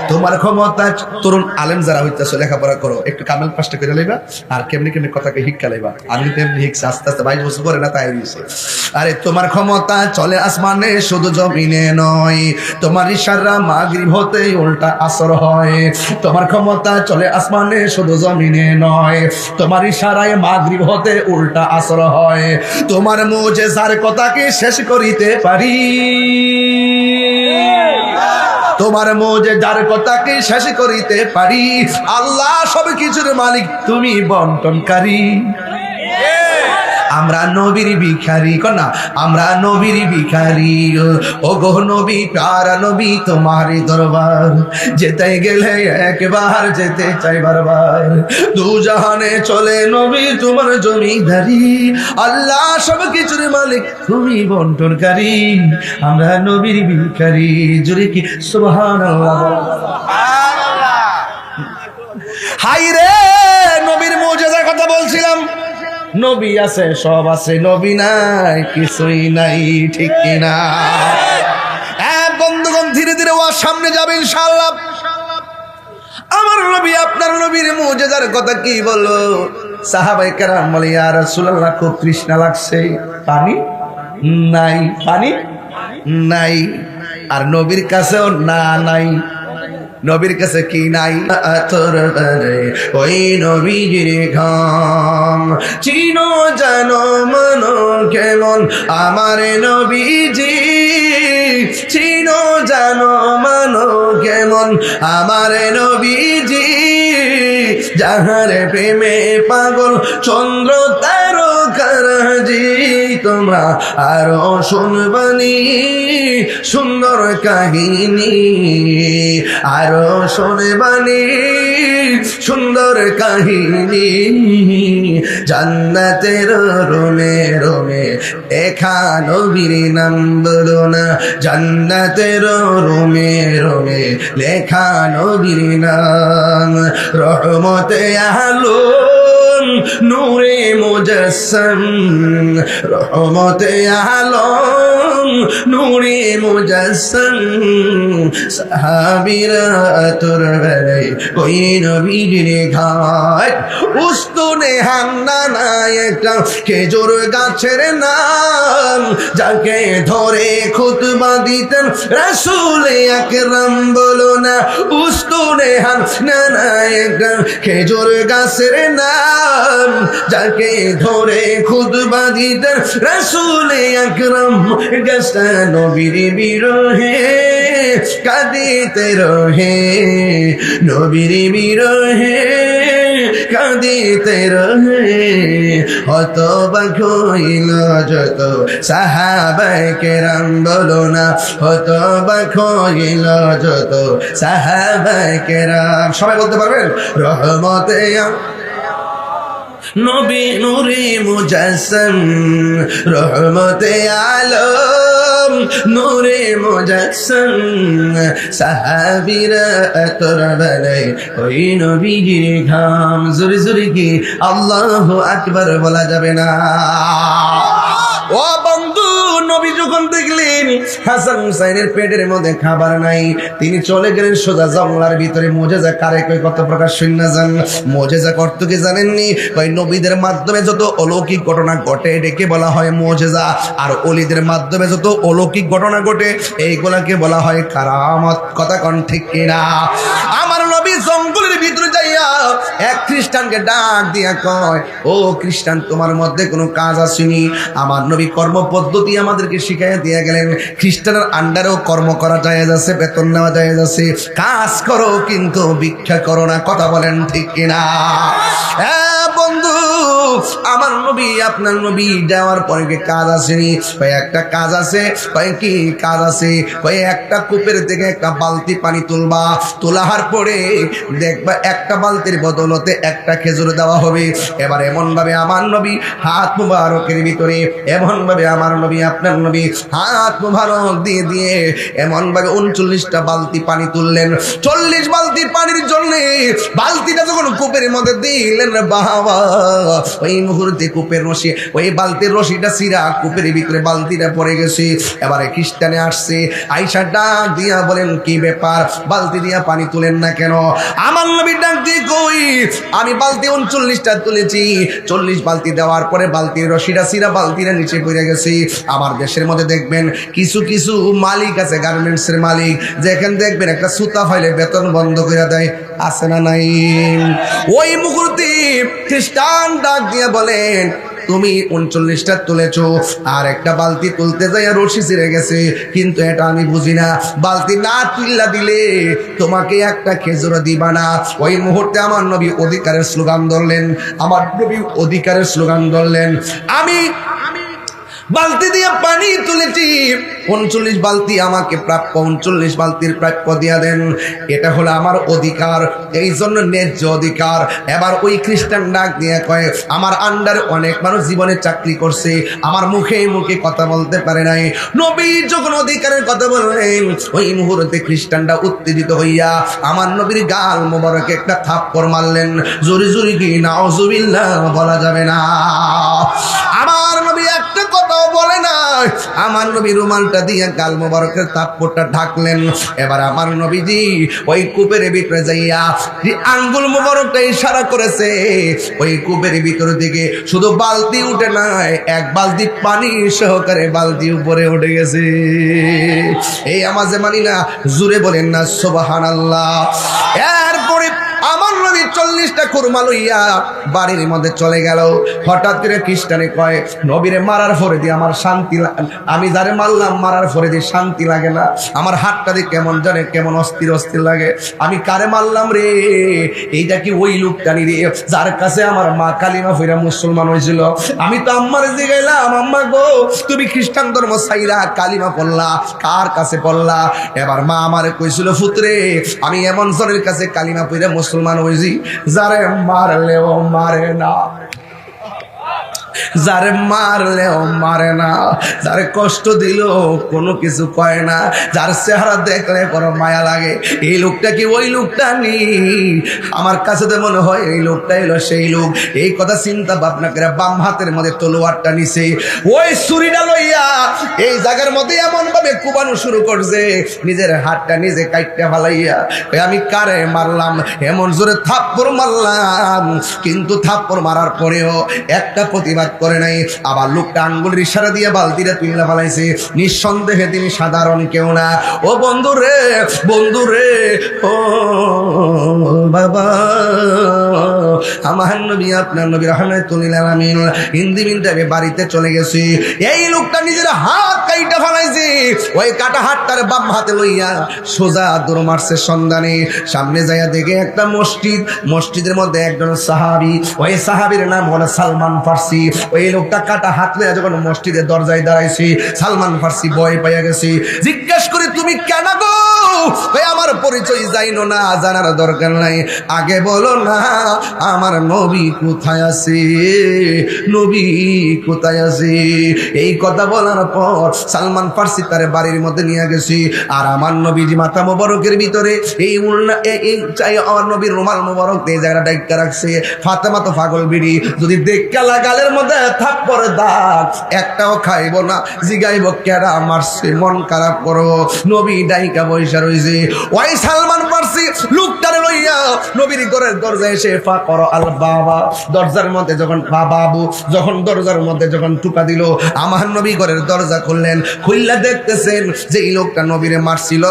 [SPEAKER 1] তোমার ক্ষমতা, তরুণ আলেম যারা হইতেছে লেখাপড়া করো, একটু কামেল পাশটা করে লইবা, আর কেমনি কেমনি কথাকে হিক্কা লইবা। আমি তেমনি হিকছে আস্তে আস্তে 22 বছর করে না, তাই হইছে। আরে তোমার ক্ষমতা চলে আসমানে শুধু জমিনে নয়, তোমার ইশারা মাগরিব হতে উল্টা আসর হয়। তোমার ক্ষমতা চলে আসমানে শুধু জমিনে নয়, তোমার ইশারায় মাগরিব হতে উল্টা আসর হয়। তোমার মুজিজার কথাকে শেষ করিতে পারি, তোমার মুজিজার কথাকে শেষ করিতে পারি। আল্লাহ সব কিছুর মালিক, তুমি বন্টনকারী, আমরা নবীর ভিখারি। কন্যা, আমরা নবীর ভিখারি। ও গো নবী, প্যারা নবী তোমারি দরবার, যেতে গেলে একবার যেতে চাই বারবার। দু জাহানে চলে নবী তোমার জমিদারি, আল্লাহ সব কিছুর মালিক, তুমি বন্টনকারী, আমরা নবীর ভিখারি। জুড়ে কি সুবহানাল্লাহ। হাই রে, নবীর মুজিজার কথা বলছিলাম। নবী আছে, সব আছে, নবী নাই কিছুই নাই। ঠিক কিনা? বন্ধুগণ, ধীরে ধীরে ওয়াজ সামনে যাবে ইনশাআল্লাহ। আমার নবী, আপনার নবীর মুজিজার কথা কি বলো? সাহাবায়ে কেরাম বলে, ইয়া রাসূলুল্লাহ, খুব তৃষ্ণা লাগছে, পানি নাই, পানি নাই। আর নবীর কাছেও না নাই। নবীর কাছে কি নাই? তোর ওই নবীর ঘাম চিনো জানো মনো কেমন আমার নবীজি, চিনো জানো মানো কেমন আমার নবীজি। যাহার প্রেমে পাগল চন্দ্র তারকারাজি, তোমরা আরো শুনবানি সুন্দর কাহিনী, আরো শুনবানি সুন্দর কাহিনী। জান্নাতের রোমে রোমে লেখা নবীর নাম বলো না, জান্নাতের রোমে রোমে লেখা নবীর নাম। রহমতে আলম নূরে মুজাসসাম, রহমতে আলম নূরে মুজাসসাম। সাহাবীরা তোর বেলায় ওই নবীর ঘাট, উস্তুনে হান্নানা একটা খেজুর গাছের নাম, যাকে ধরে খুতবা দিতেন রাসূল আকরাম। বলো না, উস্তুনে হান্নানা একটা খেজুর গাছের নাম, যাকে ধরে খুতবা দিতেন রাসূল আকরাম। গাছটা নবীর বিরহে কাঁদিতে রহে, নবীর বিরহে কাঁদিতে রহে। হতবাক হইল যত সাহাবায়ে কেরাম, বলো না, হতবাক হইল যত সাহাবায়ে কেরাম। সবাই বলতে পারবেন? রহমতে নবী নূরে মুজাসসাম রহমতে আলম নূরে মুজাসসাম সাহাবীরা আতর বানায় ওই নবীজির ঘাম জোরে জোরে কি আল্লাহু আকবার বলা যাবে না। ও বন্ধু, নবী যখন দেখলেন হাসান হুসাইনের পেটের মধ্যে খাবার নাই, তিনি চলে গেলেন সোজা জঙ্গলার ভিতরে। মুজিজা কারে কই কত প্রকার শূন্য জান। মুজিজা করত কি জানেননি? ওই নবীদের মাধ্যমে যত অলৌকিক ঘটনা ঘটে এটাকে বলা হয় মুজিজা, আর ওলিদের মাধ্যমে যত অলৌকিক ঘটনা ঘটে এইগুলাকে বলা হয় কারামত। কথা কোন ঠিক কিনা? আমার নবী জঙ্গলের ভিতরে যাইয়া এক খ্রিস্টানকে ডাক দিয়া কয়, ও খ্রিস্টান, তোমার মধ্যে কোনো কাজ আসেনি? আমার নবী কর্ম পদ্ধতি আমাদেরকে শিখাইয়া দিয়ে গেলেন। খ্রিস্টানের আন্ডারেও কর্ম করা যায় যাচ্ছে, বেতন নেওয়া যায় যাচ্ছে, কাজ করো কিন্তু ভিক্ষা করো না। কথা বলেন ঠিক কিনা? হ্যাঁ বন্ধু, আমার নবী আপনার নবী যাওয়ার পরে কি কাজ আসেনি? একটা কাজ আছে। কি কাজ আছে? একটা কূপের থেকে একটা বালতি পানি তুলবা, তোলার পরে দেখবা একটা বালতির বদলতে একটা খেজুর দেওয়া হবে। এবার এমন ভাবে আমার নবী হাত মুবারকের ভিতরে, এমন ভাবে আমার নবী আপনার নবী হাত মুবারক দিয়ে দিয়ে এমন ভাবে 39টা বালতি পানি তুললেন। 40 বালতি পানির জন্য বালতিটা যখন কূপের মধ্যে দিলেন বাবা, ওই মুহূর্তে কূপের রশি, ওই বালতির রশিটা ছিঁড়া কূপের ভিতরে বালতিটা পড়ে গেছে। এবারে খ্রিস্টানে আসছে, আইসা ডাক দিয়া বলেন, কি ব্যাপার, বালতি দিয়া পানি তুলেন না কেন? আমার নবী ডাক দিয়ে কই, আমি বালতি 39টা তুলেছি। 40 বালতি দেওয়ার পরে বালতির রশিটা ছিঁড়া বালতিটা নিচে পড়ে গেছে। আমার দেশের মধ্যে দেখবেন কিছু কিছু মালিক আছে, গার্মেন্টসের মালিক, যেখানে দেখবেন একটা সুতা ফাইলে বেতন বন্ধ করে দেয়, আছে না নাই? ওই মুহূর্তে খ্রিস্টান ডাক দিয়ে বলেন, তুমি 39টা তুলেছো, আর একটা বালতি তুলতে যাই রশি ছিঁড়ে গেছে, কিন্তু এটা আমি বুঝি না, বালতি না তুললা দিলে তোমাকে একটা খেজুর দিবা না। ওই মুহূর্তে আমার নবী অধিকারের স্লোগান ধরলেন, আমার নবী অধিকারের স্লোগান ধরলেন, আমি বালতি দিয়ে পানি তুলেছি, 39 বালতি আমাকে প্রাপ্য, 39 বালতির প্রাপ্য দিয়া দেন, এটা হলো আমার অধিকার, এই জন্য ন্যায্য অধিকার। এবার ওই খ্রিস্টান ডাক দিয়ে কয়, আমার আন্ডারে অনেক মানুষ জীবনে চাকরি করছে, আমার মুখে মুখে কথা বলতে পারে নাই। নবী যখন অধিকারের কথা বললেন, ওই মুহূর্তে খ্রিস্টানটা উত্তেজিত হইয়া আমার নবীর গাল মোবারকে একটা থাপ্পড় মারলেন। জোরে জোরে কি নাউজুবিল্লাহ বলা যাবে না? আমার নবী একটা কথাও বলে না, আমার নবী রুমালটা দিয়ে গাল মোবারকের থাপ্পড়টা ঢাকলেন। এবার আমার নবীজি ওই কূপের ভিতরে যাইয়া আঙ্গুল মোবারকটা ইশারা করেছে, ওই কূপের ভিতর থেকে শুধু বালতি উঠে নাই, এক বালতি পানি সহকারে বালতি উপরে উঠে গেছে। এই আমাজে মানি না, জুড়ে বলেন না সুবহানাল্লাহ। এরপরে আমার নবী 40টা খুরমা লইয়া বাড়ির মধ্যে চলে গেল। হঠাৎ করে খ্রিস্টানে কয়, নবীরে মারার পরে দিয়ে আমার শান্তি, আমি যারে মারলাম মারার পরে দিয়ে শান্তি লাগে না, আমার হাতটা দিয়ে কেমন জানে কেমন অস্থির অস্থির লাগে। আমি কারে মারলাম রে? এইটা কি ওই লোকটানি রে যার কাছে আমার মা কালিমা ফিরা মুসলমান হয়েছিল? আমি তো আম্মারে জিগাইলাম, আম্মা গো তুমি খ্রিস্টান ধর্ম ছাইরা কালিমা পড়লা, কার কাছে পড়লা? এবার মা আমারে কইছিল, পুত্রে আমি এমন জনের কাছে কালিমা পড়ে মুসলমান হয়েছি যারে মারলেও মারে না, যারে মারলেও মারে না, যারে কষ্ট দিল কোনো কিছু কয় না, যার চেহারা দেখলে কোনো মায়া লাগে। এই লোকটা কি ওই লোকটা নি? আমার কাছে তো মনে হয় এই লোকটা এলো সেই লোক। এই কথা চিন্তা ভাবনা করে বাম হাতের মধ্যে তলোয়ারটা নিছে, ওই ছুরিটা লইয়া এই জায়গার মধ্যে এমন ভাবে কুবানো শুরু করছে, নিজের হাতটা নিজে কাইটটা ফালাইয়া, আমি কারে মারলাম, এমন জোরে থাপ্পড় মারলাম, কিন্তু থাপ্পড় মারার পরেও একটা প্রতিবাদ করে নাই। আবার লোকটা আঙ্গুলের ইশারা দিয়ে বালতিটা তুলে ফেলাইছে। নিঃসন্দেহে তিনি সাধারণ কেউ না। ও বন্ধু রে, বন্ধু রে, ও বাবা, আমার নবী আপনার নবী রাহমাতুল আলামিন হিন্দি মিনিটে আমি বাড়িতে চলে গেছি। এই লোকটা নিজের হাত কাইটা ফেলাইছে, ওই কাটা হাতটার বাম হাতে লইয়া সোজা দৌড় মারছে সন্ধানে। সামনে যাইয়া দেখে একটা মসজিদ, মসজিদের মধ্যে একজন সাহাবী, ওই সাহাবীর নাম হলো সালমান ফার্সি। ওই লোকটা কাটা হাত নিয়ে যখন মসজিদের দরজায় দাঁড়াইছি, সালমান ফার্সি ভয় পাইয়া গেছি। জিজ্ঞেস করে তুমি কেন গো? ওই আমার পরিচয় জাইনো না, জানার দরকার নাই, আগে বলো না আমার নবী কোথায় আছে, নবী কোথায় আছে। এই কথা বলার পর সালমান ফার্সি তার বাড়ির মধ্যে নিয়ে গেছি। আর আমার নবীজি মাথা মোবারকের ভিতরে এই উল্না এই চাই আমার নবীর রুমাল মোবারক এই জায়গাটা ডাইকা রাখছে। ফাতেমা তো পাগল বিড়ি, যদি দেখা লাগালের মধ্যে থাপ্পড় দাগ একটাও খাইব না, জিগাইব কেডা মারছে, মন খারাপ করো। নবী ডাইকা বৈশা রইছে। ওই সালমান ফার্সি লোকটারে লইয়া নবীর ঘরের দরজায় এসে ফা করো আল বাবা, দরজার মধ্যে যখন বাবু যখন দরজার মধ্যে যখন টুকা দিল, আমার নবী ঘরের দরজা খুললেন। খুললা দেখতেছেন যে এই লোকটা নবীরে মারছিল,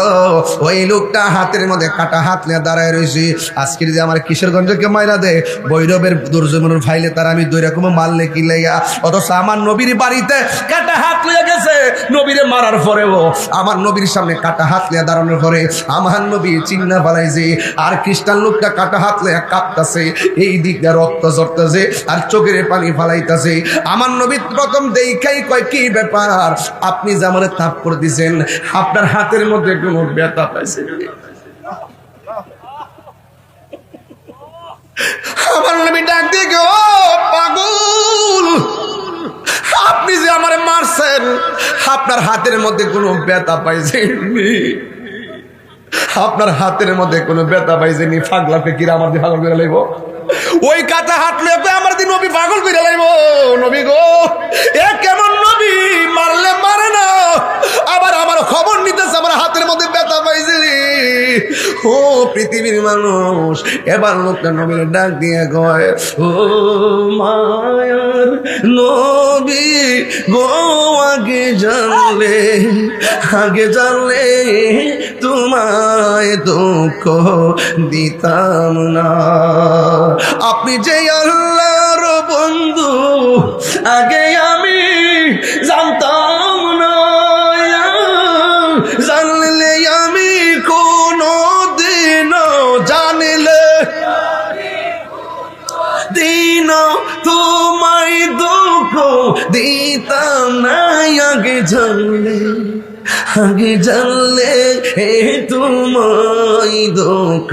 [SPEAKER 1] ওই লোকটা হাতের মধ্যে কাটা হাত নিয়ে দাঁড়ায় রয়েছে। আজকের যে আমার কিশোরগঞ্জকে মাইরা দে বৈরবের দুর্যোগনের ফাইলে তার আমি দুই রকম মারলে কি লেগা, অথচ আমার নবীর বাড়িতে কাটা হাত লইয়া গেছে। নবীরে মারার পরেও আমার নবীর সামনে কাটা হাত লিয়া দাঁড়ানোর পরে আমার নবী চিন্না ফেলাইছে। আর খ্রিস্টান লোকটা কাটা হাত লইয়া কাঁপতাছে, এই দিকটা রক্ত ঝরতেছে আর চোখের পানি ফালাইতেছে। আমার নবী প্রথম দেখাই কয় কি ব্যাপার, আপনি যে আমার তাপ করে দিছেন, আপনার হাতের মধ্যে কোনো ব্যথা পাইছে? আমার নবী ডাক দিয়ে ও পাগল, আপনি যে আমারে মারছেন আপনার হাতের মধ্যে কোনো ব্যথা পাইছেননি, আপনার হাতের মধ্যে কোনো ব্যথা পাইছেনি। পাগলা ফেকিরা আমার দিয়ে পাগল করে লাইব, ওই কাটা হাত লেপে আমার দিন নবী পাগল করে লাইব। নবী গো এ কেমন নবী, মারলে মারে না, আবার আমার খবর নিতেছে আমার হাতের মধ্যে ব্যথা পাইছে। ও পৃথিবীর মানুষ, এবার লোকটা নবীর ডাক দিয়ে কয় ও মায়ার নবী গো, আগে জানলে তোমায় দুঃখ দিতাম না। আপনি যে আল্লাহর বন্ধু আগে আমি জানতাম না, জানলে আমি কোনো দিন জানলে দিন তোমায় দুঃখ দিতাম না। আগে জানলে তোমায় দুঃখ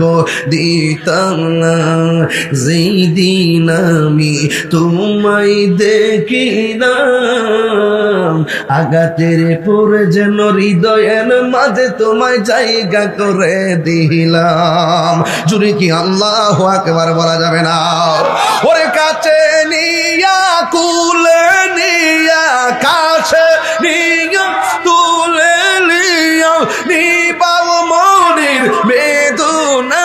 [SPEAKER 1] দিতাম না। যেই দিন আমি তোমায় দেখিলাম, আঘাতের পরে যেন হৃদয়ের মাঝে তোমায় জায়গা করে দিলাম। জুড়ে কি আল্লাহু আকবার বলা যাবে না? ওরে কাছে নিয়া কুলে নিয়া, কাছে নিয়া তুলে নিয়া, নিবাও মনের বেদনা।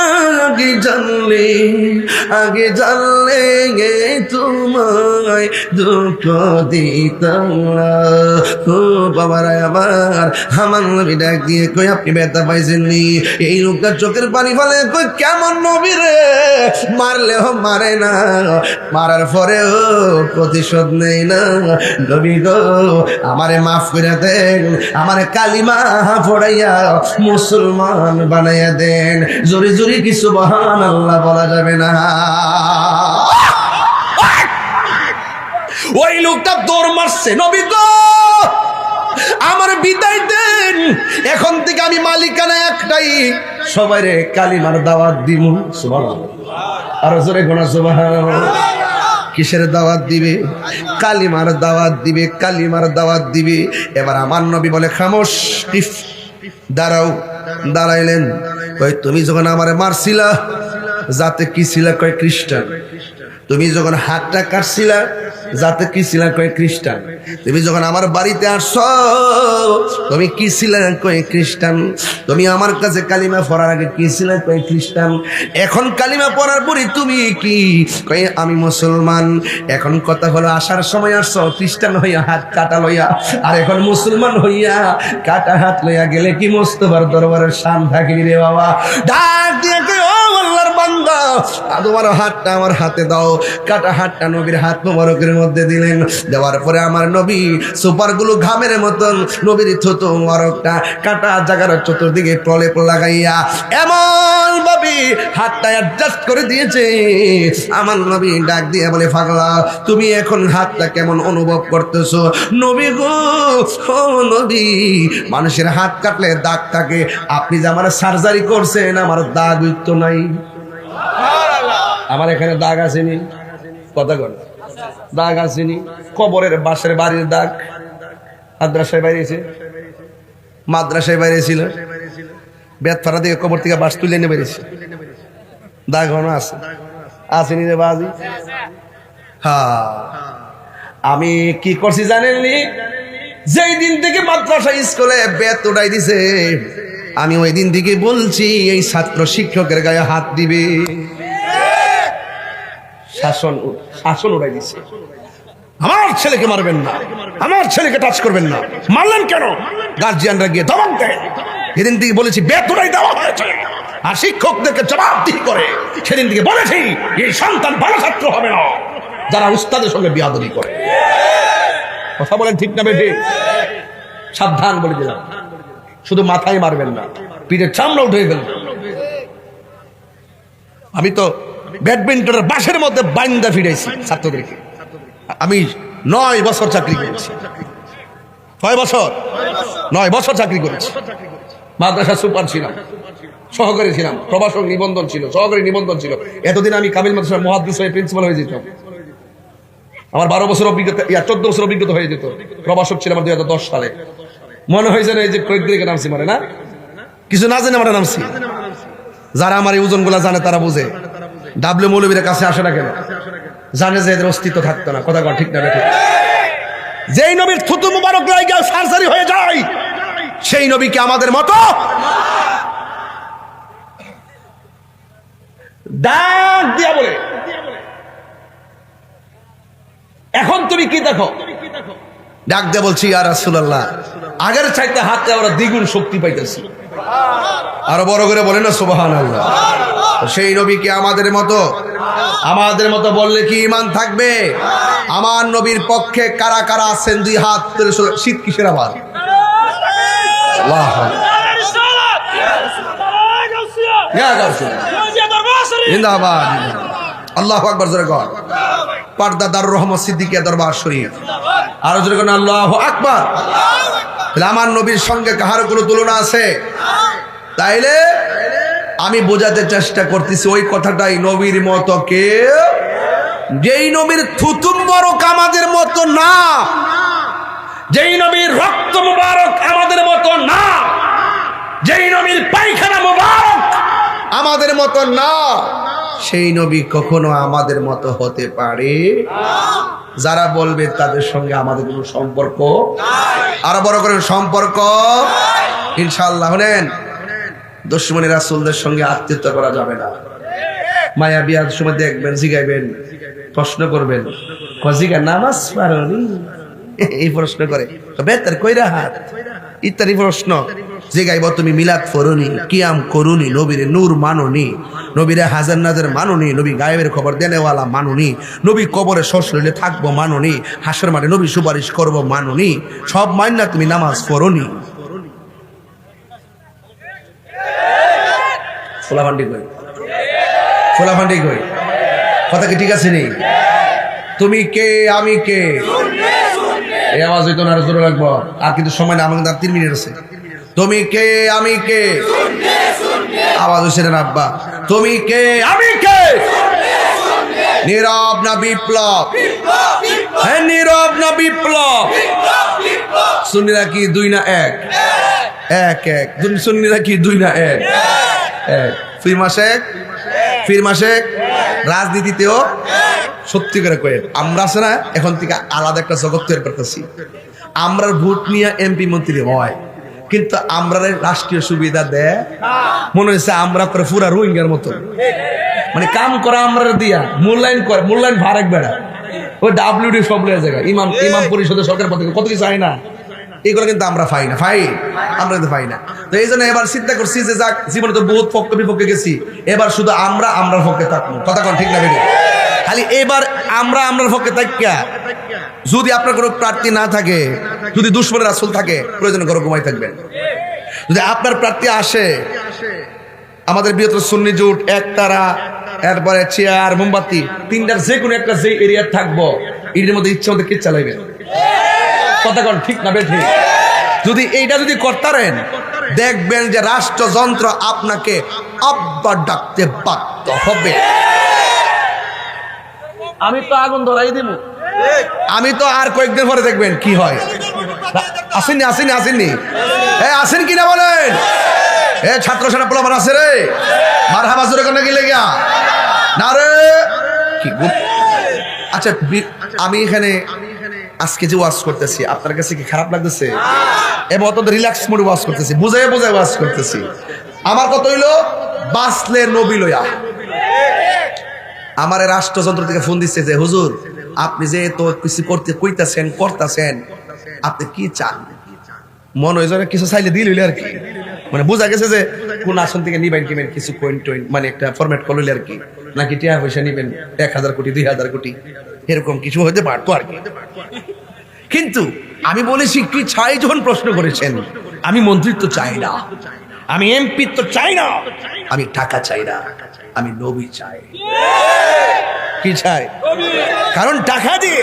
[SPEAKER 1] আগে জানলে তোমায় দুঃখ দিতাম না। ও বাবারা আমার নবী ডাক দিয়ে কই আপনি ব্যথা পাইছেননি? এই লোকটা চোখের পানি ফেলে কই কেমন নবী রে, মারলেও মারে না, মারার পরেও প্রতিশোধ নেই না। নবী গো আমারে মাফ করে দেন, আমারে কালিমা পড়াইয়া মুসলমান বানাইয়া দেন। জোরে জোরে কি সুবহানাল্লাহ বলা যাবে না? ওই লোকটা দৌড় মারছে, নবী গো আমার বিদায় দেন, এখন থেকে আমি মালিকানা একটাই, সবাইরে কালিমার দাওয়াত দিমু। সুবহানাল্লাহ, আর জোরে গোনা সুবহানাল্লাহ। কিসের দাওয়াত দিবে? কালিমার দাওয়াত দিবে, কালিমার দাওয়াত দিবে। এবার আমার নবী বলে খামোশ, দাঁড়াও। দাঁড়াইলেন। কয় তুমি যখন আমারে মারছিলা যাতে কি ছিলা? কয় খ্রিস্টান। তুমি যখন হাতটা কাটছিলা যাতে কি ছিলা? কয় খ্রিস্টান। তুমি যখন আমার বাড়িতে আসছো তুমি কি ছিলা? কয় খ্রিস্টান। তুমি আমার কাছে কালিমা পড়ার আগে কি ছিলা? কয় খ্রিস্টান। এখন কালিমা পড়ার পরে তুমি কি? কয় আমি মুসলমান। এখন কথা হলো আসার সময় আসছো খ্রিস্টান হইয়া হাত কাটা লইয়া, আর এখন মুসলমান হইয়া কাটা হাত লইয়া গেলে কি মোস্তফার দরবারের শান থাকিনি রে বাবা। ডাক দিয়ে ও আল্লাহর বান্দা তোমার হাতটা আমার হাতে দাও। কাটা হাতটা নবীর হাত মোবারকের মধ্যে দিলেন। দেওয়ার পরে আমার নবী সুপারগুলো ঘামের মতন নবীর থুতু মোবারকটা কাটা জায়গার চতুর্দিকে প্রলেপ লাগাইয়া এমন ভাবে হাতটা অ্যাডজাস্ট করে দিয়েছে। আমার নবী ডাক দিয়ে বলে, পাগলা তুমি এখন হাতটা কেমন অনুভব করতেছো? নবী গো, ও নবী, মানুষের হাত কাটলে দাগ থাকে, আপনি যে আমার সার্জারি করছেন আমার দাগ তো নাই। আমার এখানে দাগ আসেনি, কথা বল, দাগ আসেনি। কবরের বাসের বাড়ির দাগ মাদ্রাসায় বাইরেছে, মাদ্রাসায় বাইরে ছিল, বেতফাড়া থেকে কবর থেকে বাস তুলে এনে বেরিয়েছে, দাগ হনো আছে, আসেনি রে বাজি। হ্যাঁ, আমি কি করছি জানেননি? যেই দিন থেকে মাদ্রাসা স্কুলে বেত উঠাই দিছে, আমি ওই দিন থেকে বলছি এই ছাত্র শিক্ষকের গায়ে হাত দিবে। শাসন শাসন উঠাই দিছে, আমার ছেলেকে মারবেন না, আমার ছেলেকে টাচ করবেন না। মারলেন কেন? গার্জিয়ানরা গিয়ে ধমক দেয়। সেদিন থেকে বলেছি বেত উঠাই দেওয়া হয়েছে, আর শিক্ষকদেরকে জবাবদিহি করে। সেদিন থেকে বলেছি এই সন্তান ভালো ছাত্র হবে না যারা উস্তাদের সঙ্গে বিয়াদবি করে। কথা বলেন ঠিক না বেঠি? সাবধান বলে দিলাম, শুধু মাথায় মারবেন না, পিঠের চামড়া উঠে ফেলবেন। আমি তো ব্যাডমিন্টনের বাসের মধ্যে বাইন্দা ফিরেছি ছাত্রদেরকে। আমি 9 বছর চাকরি করেছি। 9 বছর 9 বছর চাকরি করেছি। মাদ্রাসা সুপার ছিলাম, সহকারী ছিলাম, প্রভাষক নিবন্ধন ছিল, সহকারী নিবন্ধন ছিল। এতদিন আমি কামিল মাদ্রাসার মুহাদ্দিস হয়ে প্রিন্সিপাল হয়ে যেতাম। আমার 12 বছর অভিজ্ঞতা, 14 বছর অভিজ্ঞতা হয়ে যেত। প্রভাষক ছিলাম 2010 সালে। মনে হয়েছে না এই যে কয়েকদিকে নামছি, মানে না কিছু না জেনে আমরা নামছি। যারা আমার এই ওজনগুলা জানে তারা বুঝে। ডাব্লিউ মৌলবীর কাছে আসে না কেন? জানে যে এদের অস্তিত্ব থাকতো না। কথা ঠিক না ঠিক? যেই নবীর থুতু মুবারক লাগা সার্জারি হয়ে যায়, সেই নবীকে আমাদের মতো ডাক দিয়া বলে, এখন তুমি কি দেখো? ডাক দিয়ে বলছি, ইয়া রাসূলুল্লাহ, আগের চাইতে হাতে আমরা দ্বিগুণ শক্তি পাইতেছি। আরো বড় করে বলে না সুবহানাল্লাহ। সেই নবীকে আমাদের মতো বললে কি ঈমান থাকবে? আমার নবীর পক্ষে কারা কারা আছেন? 2 হাত তুলে। শীত কিসের আবার? আল্লাহু জিন্দাবাদ, আল্লাহু আকবার। জোরে কর। পর্দা দারুর রহমত সিদ্দিকিয়া দরবার শরীফ। আরো জোরে কর আল্লাহু আকবার। আমার নবীর সঙ্গে কাহার কোনো তুলনা আছে? তাইলে আমি বোঝাতে চেষ্টা করতেছি ওই কথাটাই, নবীর মতো কে? যেই নবীর থুতু মুবারক আমাদের মতো না, যেই নবীর রক্ত মুবারক আমাদের মতো না, যেই নবীর পায়খানা মুবারক আমাদের মতো না, সেই নবী কখনো আমাদের মতো হতে পারে? যারা বলবে তাদের সঙ্গে আমাদের কোনো সম্পর্ক আরো বড় করে সম্পর্ক ইনশাআল্লাহ। হলেন দুশমনি রাসূলদের সঙ্গে আত্মীয়তা করা যাবে না। মায়া বিয়ার সময় দেখবেন, জিগাইবেন, প্রশ্ন করবেন, কজিগা নামাজ পারোনি, এই প্রশ্ন করে বেতার কইরা হাত ইত্যাদি প্রশ্ন জিগাইব। তুমি মিলাদ পড়ুনি, কিয়াম করুনি, নবীর নূর মানুনি, নবীরে হাজার নাজার মানুনি, নবী গায়েবের খবর দেনেওয়ালা মানুনি, নবী কবরে শ্বশুরে থাকবো মানুনি, হাসর মাঠে নবী সুপারিশ করবো মানুনি, সব মাইন্না তুমি নামাজ পড়ুনি। ফোলাফান্ডি কই কথা কি ঠিক আছে নি? তুমি কে আমি কে? এই আওয়াজ হইতো না, আরো জোরে লাগবো। আর কিন্তু সময় না, আমাকে 3 মিনিট আছে। তুমি কে আমি কে? আওয়াজ হচ্ছে না আব্বা? তুমি কে আমি কে? নীরব না বিপ্লব? হ্যাঁ, নীরব না বিপ্লব? সুন্নিরা কি 2 না 1? 1 সুন্নিরা কি 2 না 1? ফির মাসে রাজনীতিতেও সত্যি করে কয়ে আমরা আছে না, এখন থেকে আলাদা একটা জগৎ তৈরি করতেছি। আমরা ভোট নিয়ে এমপি মন্ত্রী হয়, কিন্তু আমরা রাষ্ট্রীয় সুবিধা দেয় মনে হচ্ছে আমরা করে পুরা রোহিঙ্গার মতো, মানে কাম করা আমরা দিয়া মূল্যায়ন ভাড়াক বেড়া। ওই ডাব্লিউডি সব জায়গায় ইমাম পরিষদের সরকার পদ কত কিছু হয় না, এগুলো কিন্তু আমরা পাই না, আমরা কিন্তু পাই না। তো এই জন্য এবার চিন্তা করছি যে যাক, জীবনে তো বহুত পক্ষ বিপক্ষে গেছি, এবার শুধু আমরার পক্ষে থাকবো। কথা কোন ঠিক না বেরিয়ে খালি এবার আমরার পক্ষে থাকিয়া, যদি আপনার কোনো প্রার্থী না থাকে, যদি দুশমনের রাসূল থাকে, প্রয়োজনে ঘরে ঘুমাই থাকবেন। যদি আপনার প্রার্থী আসে, আমাদের বৃহত্তর সুন্নি জোট, একতারা, এরপরে চেয়ার, মোমবাতি, তিনটার যে কোনো একটা যে এরিয়া থাকবো, এর মধ্যে ইচ্ছা মতো কে চালাইবেন। কথা কোন ঠিক না বেঠিক? যদি এইটা যদি করতারেন, দেখবেন যে রাষ্ট্রযন্ত্র আপনাকে আব্বা ডাকতে বাধ্য হবে। আমি তো আগুন ধরাই দিব, আমি তো আর কয়েকদিন পরে দেখবেন কি হয়। আসেননি আসেন কিনা বলেন? ছাত্র সেনা পোলাপান আছে রে, মারহাবা জোরে কেন গেলে গিয়া না রে কি। আচ্ছা, আমি এখানে আজকে যে ওয়াজ করতেছি, আপনার কাছে কি খারাপ লাগতেছে? এবং অত রিল্যাক্স মোডে ওয়াজ করতেছি, বুঝাই ওয়াজ করতেছি। আমার কথা হইলো, বাসলে নবী লইয়া। আমার রাষ্ট্রযন্ত্র থেকে ফোন দিচ্ছে যে হুজুর, আপনি যে তো কিছু করতেছেন, আপনি কি চান? মন হয়ে যাবে কিছু চাইলে দিল আর কি, মানে বোঝা গেছে যে কোন আসন থেকে নিবেন কিবেন কিছু কয়েন, মানে একটা ফরম্যাট করলে আর কি, নাকি টাকা পয়সা নিবেন 1000 কোটি 2000 কোটি, এরকম কিছু হতে পারতো আর কি। কিন্তু আমি বলেছি কি চাই, যখন প্রশ্ন করেছেন, আমি মন্ত্রিত্ব চাই না, আমি এমপিত্ব চাই না, আমি টাকা চাই না, আমি নবী চাই। কি চাই? কারণ টাকা দিয়ে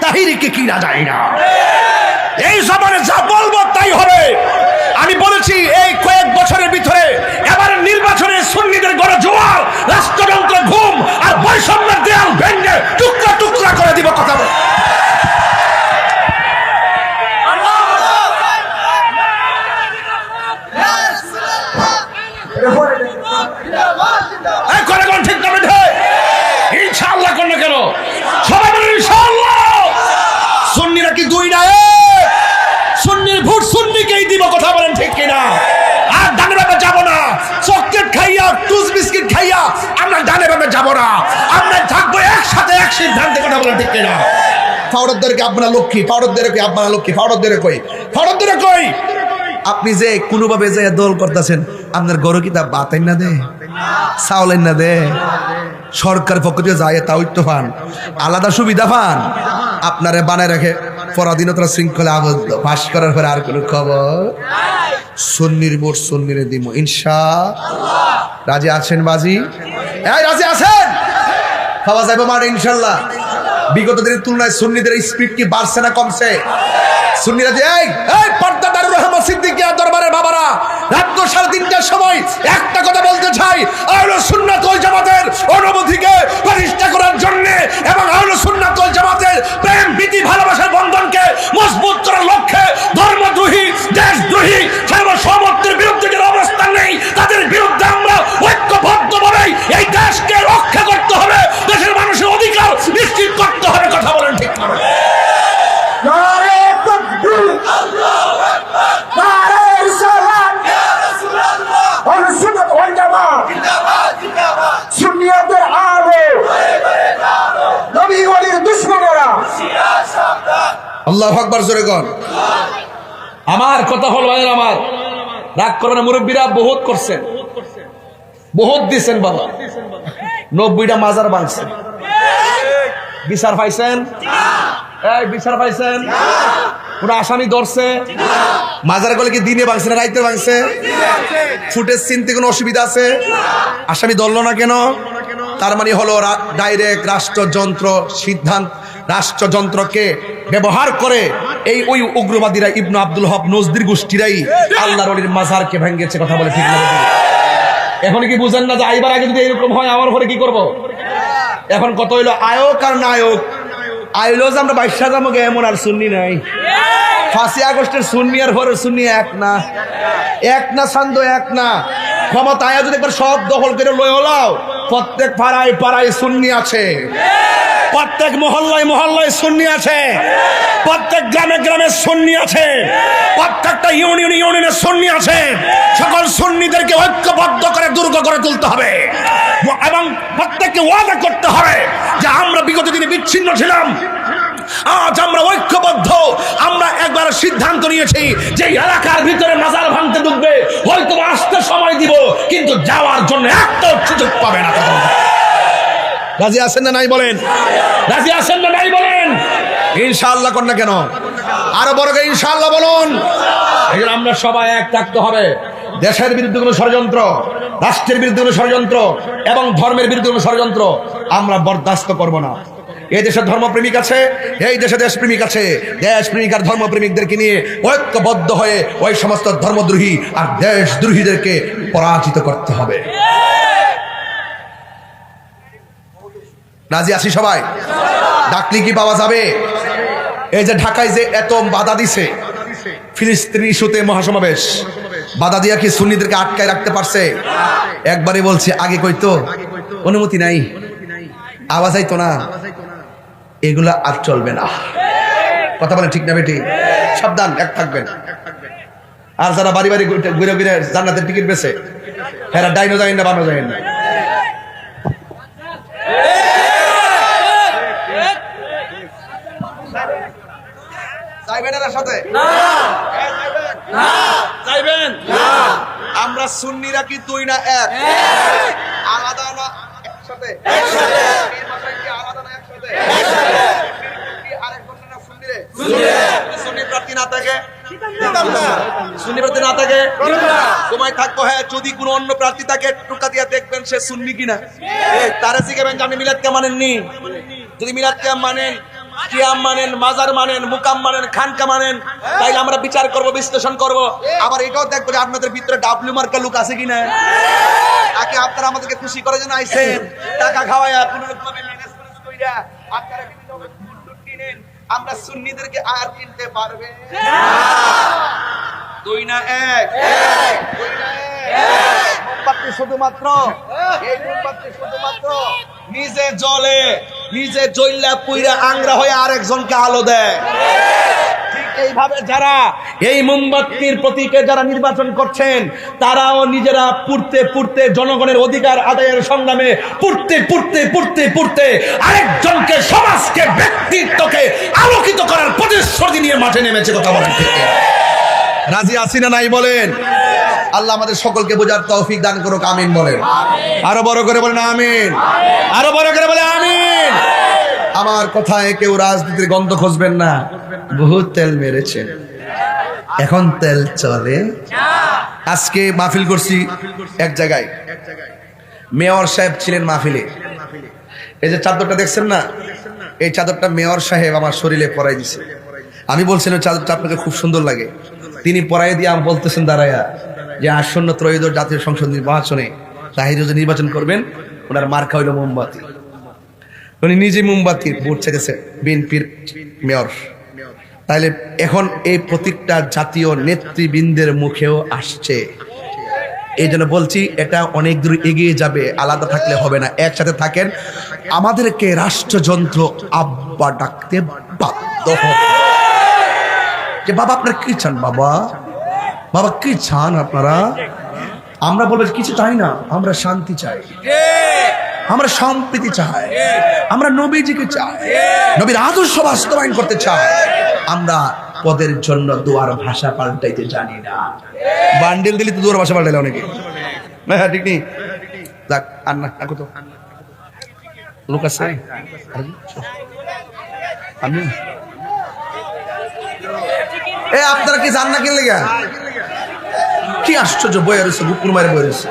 [SPEAKER 1] তাহিরিকে কিনা যায় না। এই জমানে যা বলবো তাই হবে। আমি বলেছি এই কয়েক বছরের ভিতরে এবারের নির্বাচনে সুন্নিদের গড়ে জোয়ার, রাষ্ট্রযন্ত্র ঘুম আর বৈষম্যের দেয়াল ভেঙে টুকরা টুকরা করে দিব। কথা বল। ঠিক না বেঠে? ইনশাআল্লাহ কোন না কেন? সবাই বলেন ইনশাআল্লাহ। সুন্নিরা কি দুই না? সুন্নির ভোট সুন্নিকেই দিব। কথা বলেন ঠিক কিনা? আর ডানে বামে যাব না। চকলেট খাইয়া, টুস বিস্কিট খাইয়া আমরা ডানে বামে যাব না। আমরা থাকবো একসাথে, এক সিদ্ধান্তে। কথা বলেন ঠিক কিনা? ফাউরদদেরকে আপনারা লক্ষ্মী, ফাউরদদেরকে আপনারা লক্ষ্মী, ফাউরদদের কই? আপনি যে কোনোভাবে যে দল করতেছেন, আপনার গরু কি তা বাতাই না দে, চাউলেন না দে, সরকার পক্ষ থেকে যায় তাও পান, আলাদা সুবিধা পান, আপনারে বানায় রাখে পরাধীনতার শৃঙ্খলা আবদ্ধ। পাশ করার পরে আর কোনো খবর। সুন্নির ভোট সুন্নিরে দিব ইনশাআল্লাহ। রাজি আছেন বাজি? রাজি আছেন? খাওয়া যাবে মার ইনশাআল্লাহ। বিগত দিনের তুলনায় সুন্নিদের স্পিড কি বাড়ছে না কমছে? সুন্নিরা যে এই পর্দা দারুর রহমান সিদ্দিকিয়া দরবারের বাবারা, রাত 3:30টার সময় একটা কথা বলতে চাই, আহলে সুন্নাত ওয়াল জামাতের অনুভূতিকে প্রতিষ্ঠা করার জন্য এবং আহলে সুন্নাত ওয়াল জামাতের প্রেম প্রীতি ভালোবাসার বন্ধনকে মজবুত করার লক্ষ্যে ধর্মদ্রোহী, দেশদ্রোহী, সার্বভৌমত্বের বিরুদ্ধে যারা অবস্থান নেই, তাদের বিরুদ্ধে আমরা ঐক্যবদ্ধভাবে এই দেশকে রক্ষা করতে হবে, দেশের মানুষের অধিকার নিশ্চিত করতে হবে। কথা বলেন ঠিক না?
[SPEAKER 5] নারে তাকবীর, আল্লাহু আকবার, নারে রিসালাত, ইয়া রাসূলুল্লাহ, আহলে সুন্নাত ওয়াল জামাত জিন্দাবাদ, জিন্দাবাদ, সুন্নিয়তের আলো, ঘরে ঘরে আলো, নবী ওয়ালির দুশমনেরা সিরাজ সাবধান।
[SPEAKER 1] আল্লাহু আকবার জোরে কোন। আমার কথা হলো, আমার রাগ করবেন না, মুরব্বীরা বহুত করছেন, বহুত দিছেন বাবা, 90টা মাজার ভাঙছেন। বিচার পাইছেন? এই বিচার পাইছেন? কোন আসামি ধরছে? মাজার গলে কি দিনে ভাঙছে না রাইতে ভাঙছে? ফুটেজ চিনতে কোনো অসুবিধা আছে? আসামি ধরলো না কেন? তার মানে হলো ডাইরেক্ট রাষ্ট্রযন্ত্র সিদ্ধান্ত, রাষ্ট্রযন্ত্রকে ব্যবহার করে এই ওই উগ্রবাদীরা, ইবনে আব্দুল হক নজদির গোষ্ঠীরাই আল্লাহর ওলির মাজারকে ভেঙেছে। কথা বলে ঠিক না? এখন কি বুঝেন না যে আইবার আগে যদি এরকম হয় আমার ঘরে কি করব? এখন কত হইলো আয়োগ আর নায়ক। আইলো যে আমরা 22 যাবো এমন আর সুন্নি নাই। 5 আগস্টের সুন্নি আর ভোরের সুন্নি এক না ছান্দ এক না। ক্ষমতা আয়া যদি একবার সব দখল করে লই হলাও, প্রত্যেক পাড়ায় পাড়ায় সুন্নি আছে, প্রত্যেক মহল্লায় মহল্লায় সুন্নি আছে, প্রত্যেক গ্রামে গ্রামে সুন্নি আছে, প্রত্যেকটা ইউনিয়নে সুন্নি আছে। সকল সুন্নিদেরকে ঐক্যবদ্ধ করে দুর্গ করে তুলতে হবে এবং প্রত্যেককে ওয়াদা করতে হবে যে আমরা বিগত দিনে বিচ্ছিন্ন ছিলাম, আজ আমরা ঐক্যবদ্ধ, আমরা একবার সিদ্ধান্ত নিয়েছি যে এলাকার ভিতরে মাজার ভাঙতে ঢুকবে, হয়তো আসতে সময় দিব, কিন্তু যাওয়ার জন্য একটা সুযোগ পাবে না। রাজি আছেন না নাই বলেন? রাজি আছেন না নাই বলেন? ইনশাআল্লাহ কর না কেন? আরো বড় করে ইনশাআল্লাহ বলুন। এই আমরা সবাই এক থাকতে হবে। দেশের বিরুদ্ধে কোনো ষড়যন্ত্র, রাষ্ট্রের বিরুদ্ধে কোনো ষড়যন্ত্র এবং ধর্মের বিরুদ্ধে কোনো ষড়যন্ত্র আমরা বরদাস্ত করব না। এই দেশে ধর্মপ্রেমিক আছে, এই দেশে দেশপ্রেমিক আছে। দেশপ্রেমিক আর ধর্মপ্রেমিকদেরকে নিয়ে ঐক্যবদ্ধ হয়ে ওই সমস্ত ধর্মদ্রোহী আর দেশদ্রোহীদেরকে পরাজিত করতে হবে। রাজি আছি সবাই? ডাকলি কি পাওয়া যাবে? এই যে ঢাকায় যে এত বাধা দিছে, ফিলিস্তিন ইস্যুতে মহাসমাবেশ, বাধা দিয়া কি সুন্নিদেরকে আটকায় রাখতে পারছে? একবারই বলছি, আগে কইতো অনুমতি নাই, আওয়াজ আইতো না, এগুলা আর চলবে না। কথা বলেন ঠিক না বেটি? সাবধান, এক থাকবেন। আর যারা বাড়ি বাড়ি ঘুরে ঘুরে জান্নাতের টিকিট বেছে, এরা ডাইনো যায় না, বানো যায় না। আমরা সুন্নিরা কি দুই না এক? আলাদা না একসাথে? আলাদা না একসাথে? সুন্নি প্রার্থী না থাকে, সুন্নি প্রার্থী না থাকে, সময় থাকবো। হ্যাঁ, যদি কোনো অন্য প্রার্থী থাকে টুকা দিয়া দেখবেন সে সুন্নি কিনা। তারা শিখাবেন যে আপনি মিলাদকে মানেননি। যদি মিলাদকে মানেন, কিয়াম মানেন, মাজার মানেন, মুকাম মানেন, খানকা মানেন, তাইলে আমরা বিচার করব, বিশ্লেষণ করব। আবার এটাও দেখবো যে আপনাদের ভিতরে ডাব্লিউ মার্কা লোক আছে কিনা। তাকে আপনারা আমাদেরকে খুশি করার জন্য আইছেন, টাকা খাওয়ায়া কোনো রকমভাবে ম্যানেজ কইরা আপনারা বিভিন্ন ফুড কিনেন, আমরা সুন্নিদেরকে আর কিনতে পারবে না। দুই না এক? দুই না এক? মোমবাতি শুধুমাত্র, এই মোমবাতি শুধুমাত্র নিজে জ্বলে, নিজে জ্বললা পুইরা আংরা হয়ে আরেকজনকে আলো দেয়। ঠিক এইভাবে যারা এই মোমবাতির প্রতীকে যারা নির্বাচন করছেন, তারাও নিজেরা পুড়তে পুড়তে জনগণের অধিকার আদায়ের সংগ্রামে পুড়তে পুড়তে পুড়তে পুড়তে আরেকজনকে, সমাজকে, ব্যক্তিত্বকে আলোকিত করার প্রতিশ্রুতি নিয়ে মাঠে নেমেছে। কথা বলেন ঠিক? রাজি আছি না নাই বলেন? আল্লাহ আমাদের সকলকে বোঝার তৌফিক দান করুক, আমিন বলেন। আরো বড় করে বলেন আমিন। আরো বড় করে বলে আমিন। আমার কথায় কেউ রাজনীতির গন্ধ খুঁজবেন না। বহুত তেল মেরেছেন, এখন তেল চলে। আজকে মাহফিল করছি এক জায়গায়, মেয়র সাহেব ছিলেন মাহফিলে। এই যে চাদরটা দেখছেন না, এই চাদরটা মেয়র সাহেব আমার শরীরে পরাই দিছে। আমি বলছিলাম চাদরটা আপনাকে খুব সুন্দর লাগে। তিনি পরাই দিয়ে আমি বলতেছেন দাঁড়ায়া যে আসন্ন ত্রয়োদশ জাতীয় সংসদ নির্বাচনে তাহির যে নির্বাচন করবেন, ওনার মার্কা হইল মোমবাতি। উনি নিজে মোমবাতি ভোট চাইতেছে বিএনপির মেয়র। তাইলে এখন এই প্রতীকটা জাতীয় নেতৃবৃন্দের মুখেও আসছে। এই জন্য বলছি, এটা অনেক দূর এগিয়ে যাবে, আলাদা থাকলে হবে না, একসাথে থাকেন। আমাদেরকে রাষ্ট্রযন্ত্র আব্বা ডাকতে বাধ্য হবে। যে বাবা আপনারা কি চান? বাবা, বাবা কি চান আপনারা? আমরা বলবো কিছু চাই না, আমরা শান্তি চাই, আমরা সম্প্রীতি চাই, আমরা নবীজিকে চাই, নবীর আদর্শ বাস্তবায়ন করতে চাই। আমরা পদের জন্য দুয়ার ভাষা পাল্টাইতে জানি না। বান্ডেল দিলে তো দুয়ার ভাষা পাল্টাইলে অনেকে। হ্যাঁ ঠিক নেই, যাক আর না, তো লোক আছে। আমি আপনারা কি জান না কিনলে কি আশ্চর্য বয়ে রয়েছে, গুপুর মারে বয়ে রয়েছে।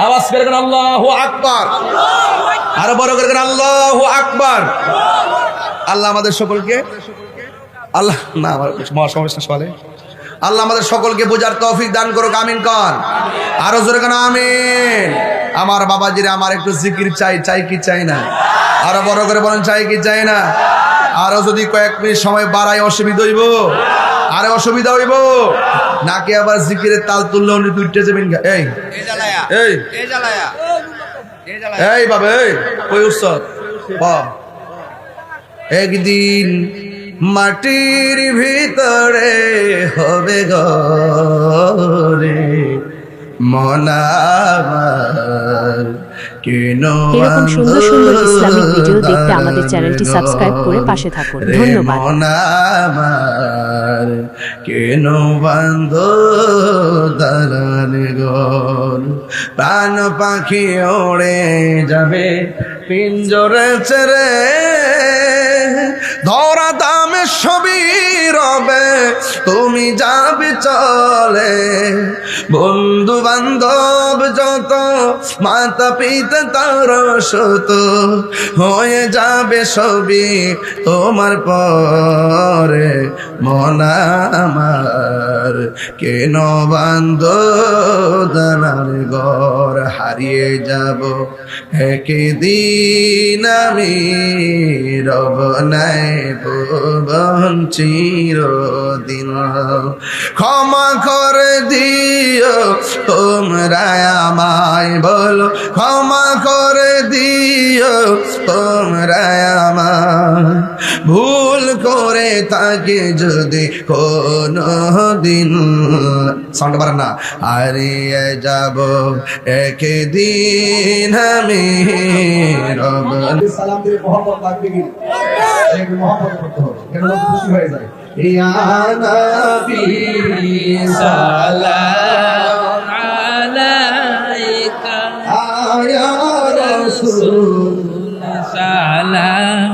[SPEAKER 1] আওয়াজ করে আল্লাহু আকবার, আরো বড় করে আল্লাহু আকবার। আল্লাহ আমাদের সকলকে, আল্লাহ না আমার মহাসমস্যা সবালে, আল্লাহ আমাদের সকলকে বোঝার তৌফিক দান করুক, আমিন কন। আরো জোরে কেন আমিন। আমার বাবাজিরা, আমার একটু জিকির চাই, চাই কি চাই না? আরো বড় করে বলেন, চাই কি চাই না? আরো যদি কয়েক মিনিট সময় বাড়াই অসুবিধা হইব, আরে অসুবিধা হইব নাকি? আবার জিকিরের তাল তুললে উনি দুইটা যাবেন। এই এই এই বাবা, এই কই উৎসব? একদিন মাটির ভিতরে হবে ঘরে, মন আমার কেন
[SPEAKER 3] এরকম সুন্দর সুন্দর ইসলামিক ভিডিও দেখতে আমাদের চ্যানেলটি সাবস্ক্রাইব করে পাশে থাকুন। ধন্যবাদ।
[SPEAKER 1] মন আমার কেন বান্ধ দালান ঘর, প্রাণ পাখি ওড়ে যাবে পিঞ্জরে ছেড়ে, ধরা দামে সবই রবে তুমি যাবে চলে, বন্ধু বান্ধব যত মাতা পিতা তার শত হয়ে যাবে সবই তোমার পরে, মন আমার কেন বান্ধ দালান ঘর, হারিয়ে যাব একদিন আমি রব নাই ভুবন চিরদিন, ক্ষমা করে দিও তোমরা আমায়, বলো ক্ষমা করে দিও তোমরা আমায়, ভুল করে তাকে যদি কোনো দিন, সাউন্ড পারেন না, হারিয়ে যাব একদিন আমি রব।
[SPEAKER 5] সালাম দিয়ে মোহাম্মদ লাগবে কি একটু মোহাম্মদ করতে হবে, কেন খুশি হয়ে যায়।
[SPEAKER 1] ইয়া নবী সালাম
[SPEAKER 2] আলাইকা
[SPEAKER 1] ইয়া রাসূল
[SPEAKER 2] সালাম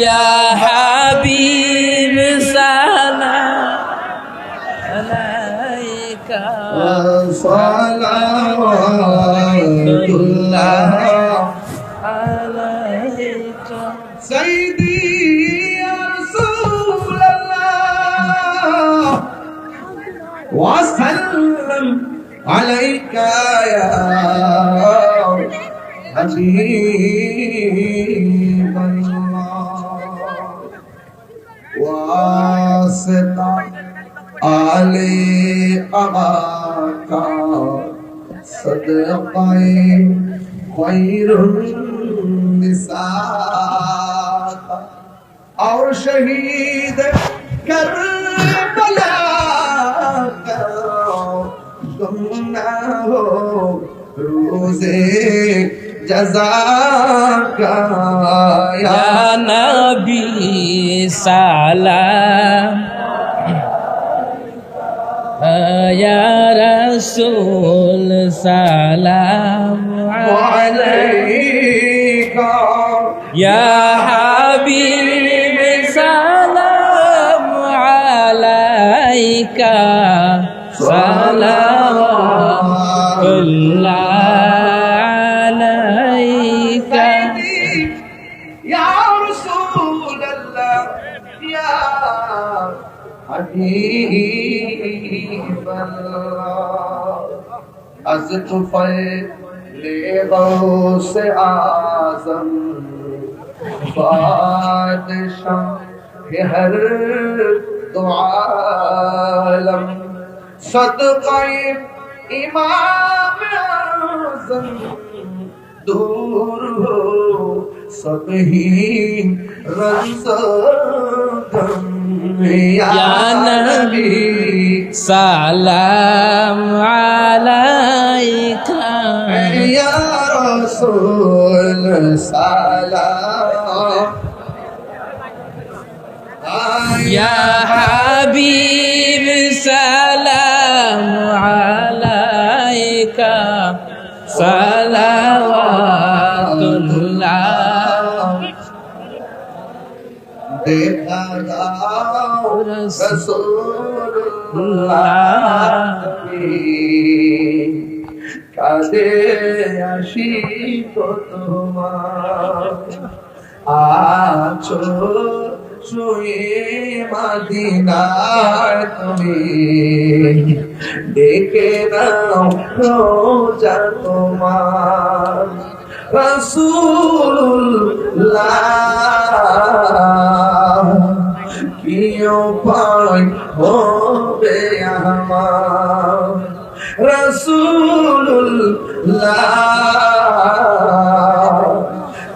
[SPEAKER 1] ইয়া
[SPEAKER 2] হাবিব সালাম আলাইকা
[SPEAKER 1] সালাওয়াতুল্লাহ
[SPEAKER 2] আলাইকা
[SPEAKER 1] সাইয়্যিদি ইয়া রাসূলুল্লাহ ওয়া সাল্লাম আলাইকা ইয়া হাবিবাল্লাহ, ওয়াসতা আলে আবাকা সদকায়ে খৈরুন নিসা, और शहीद करबला का तुम ना हो रोज़े जज़ा का,
[SPEAKER 2] या नबी सलाम या रसूल सलाम
[SPEAKER 1] अलैका
[SPEAKER 2] या हबीब सलाम अलैका सलावतुल्लाह अलैका
[SPEAKER 1] या रसूल अल्लाह या हबीब अल्लाह, अज़ तुफ़ैले गौस आज़म बादशाह हर दो आलम, सदक़े इमाम आज़म दूर हो सभी रंज़ गम,
[SPEAKER 2] या नबी सलाम अलैका
[SPEAKER 1] या रसूल सलाम
[SPEAKER 2] या हबीब सलाम अलैका सलावतुल्लाह
[SPEAKER 1] देखा जाओ रसूलुल्लाह কাদে আশিক তোমার, আছো শুয়ে মদিনার তুমি, ডেকে নাও রোজা তোমার, রাসূলুল্লাহ কি উপায় হবে আমার, রাসূলুল্লাহ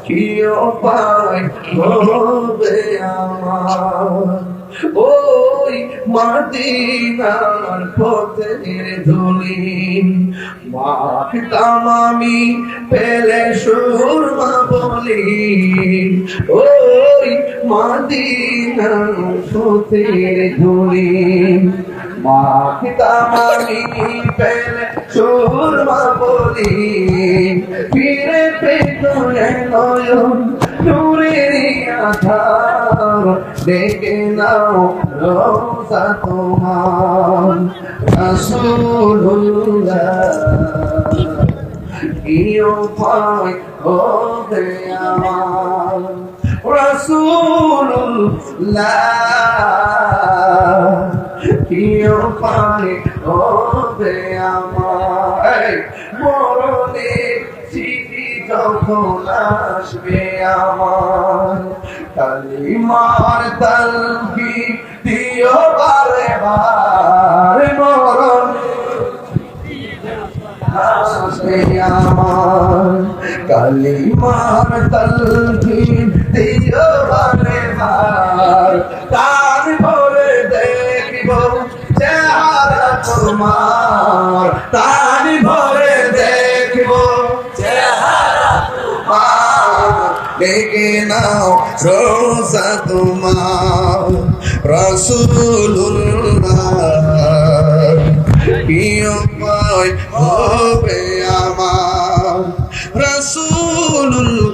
[SPEAKER 1] কি উপায় হবে আমার, ও ওই মদিনার পথের ধুলি মাখতাম আমি পেলে সুরমা বলি ওই মদিনার পথের ধুলি মাখতাম আমি পেলে সুরমা বলি ফিরে পেতো নয়ন নূরের আধার দেখে নাও রোজা তোমার রাসূলুল্লাহ কি উপায় হবে আমার রাসূলুল্লাহ কি উপায় হবে আমার মরণের চিঠি যখন আসবে আমার কালিমার তালকি দিও বারে বার মরণ আসবে আমার কালিমার তালকি দিও বারে বার কান ভরে দেখব চেহারা তোমার কান ভরে দেখব চেহারা তোমার দেখে নাও রোজা তোমার রাসূলুল্লাহ কি উপায় হবে আমার রাসূলুল্লাহ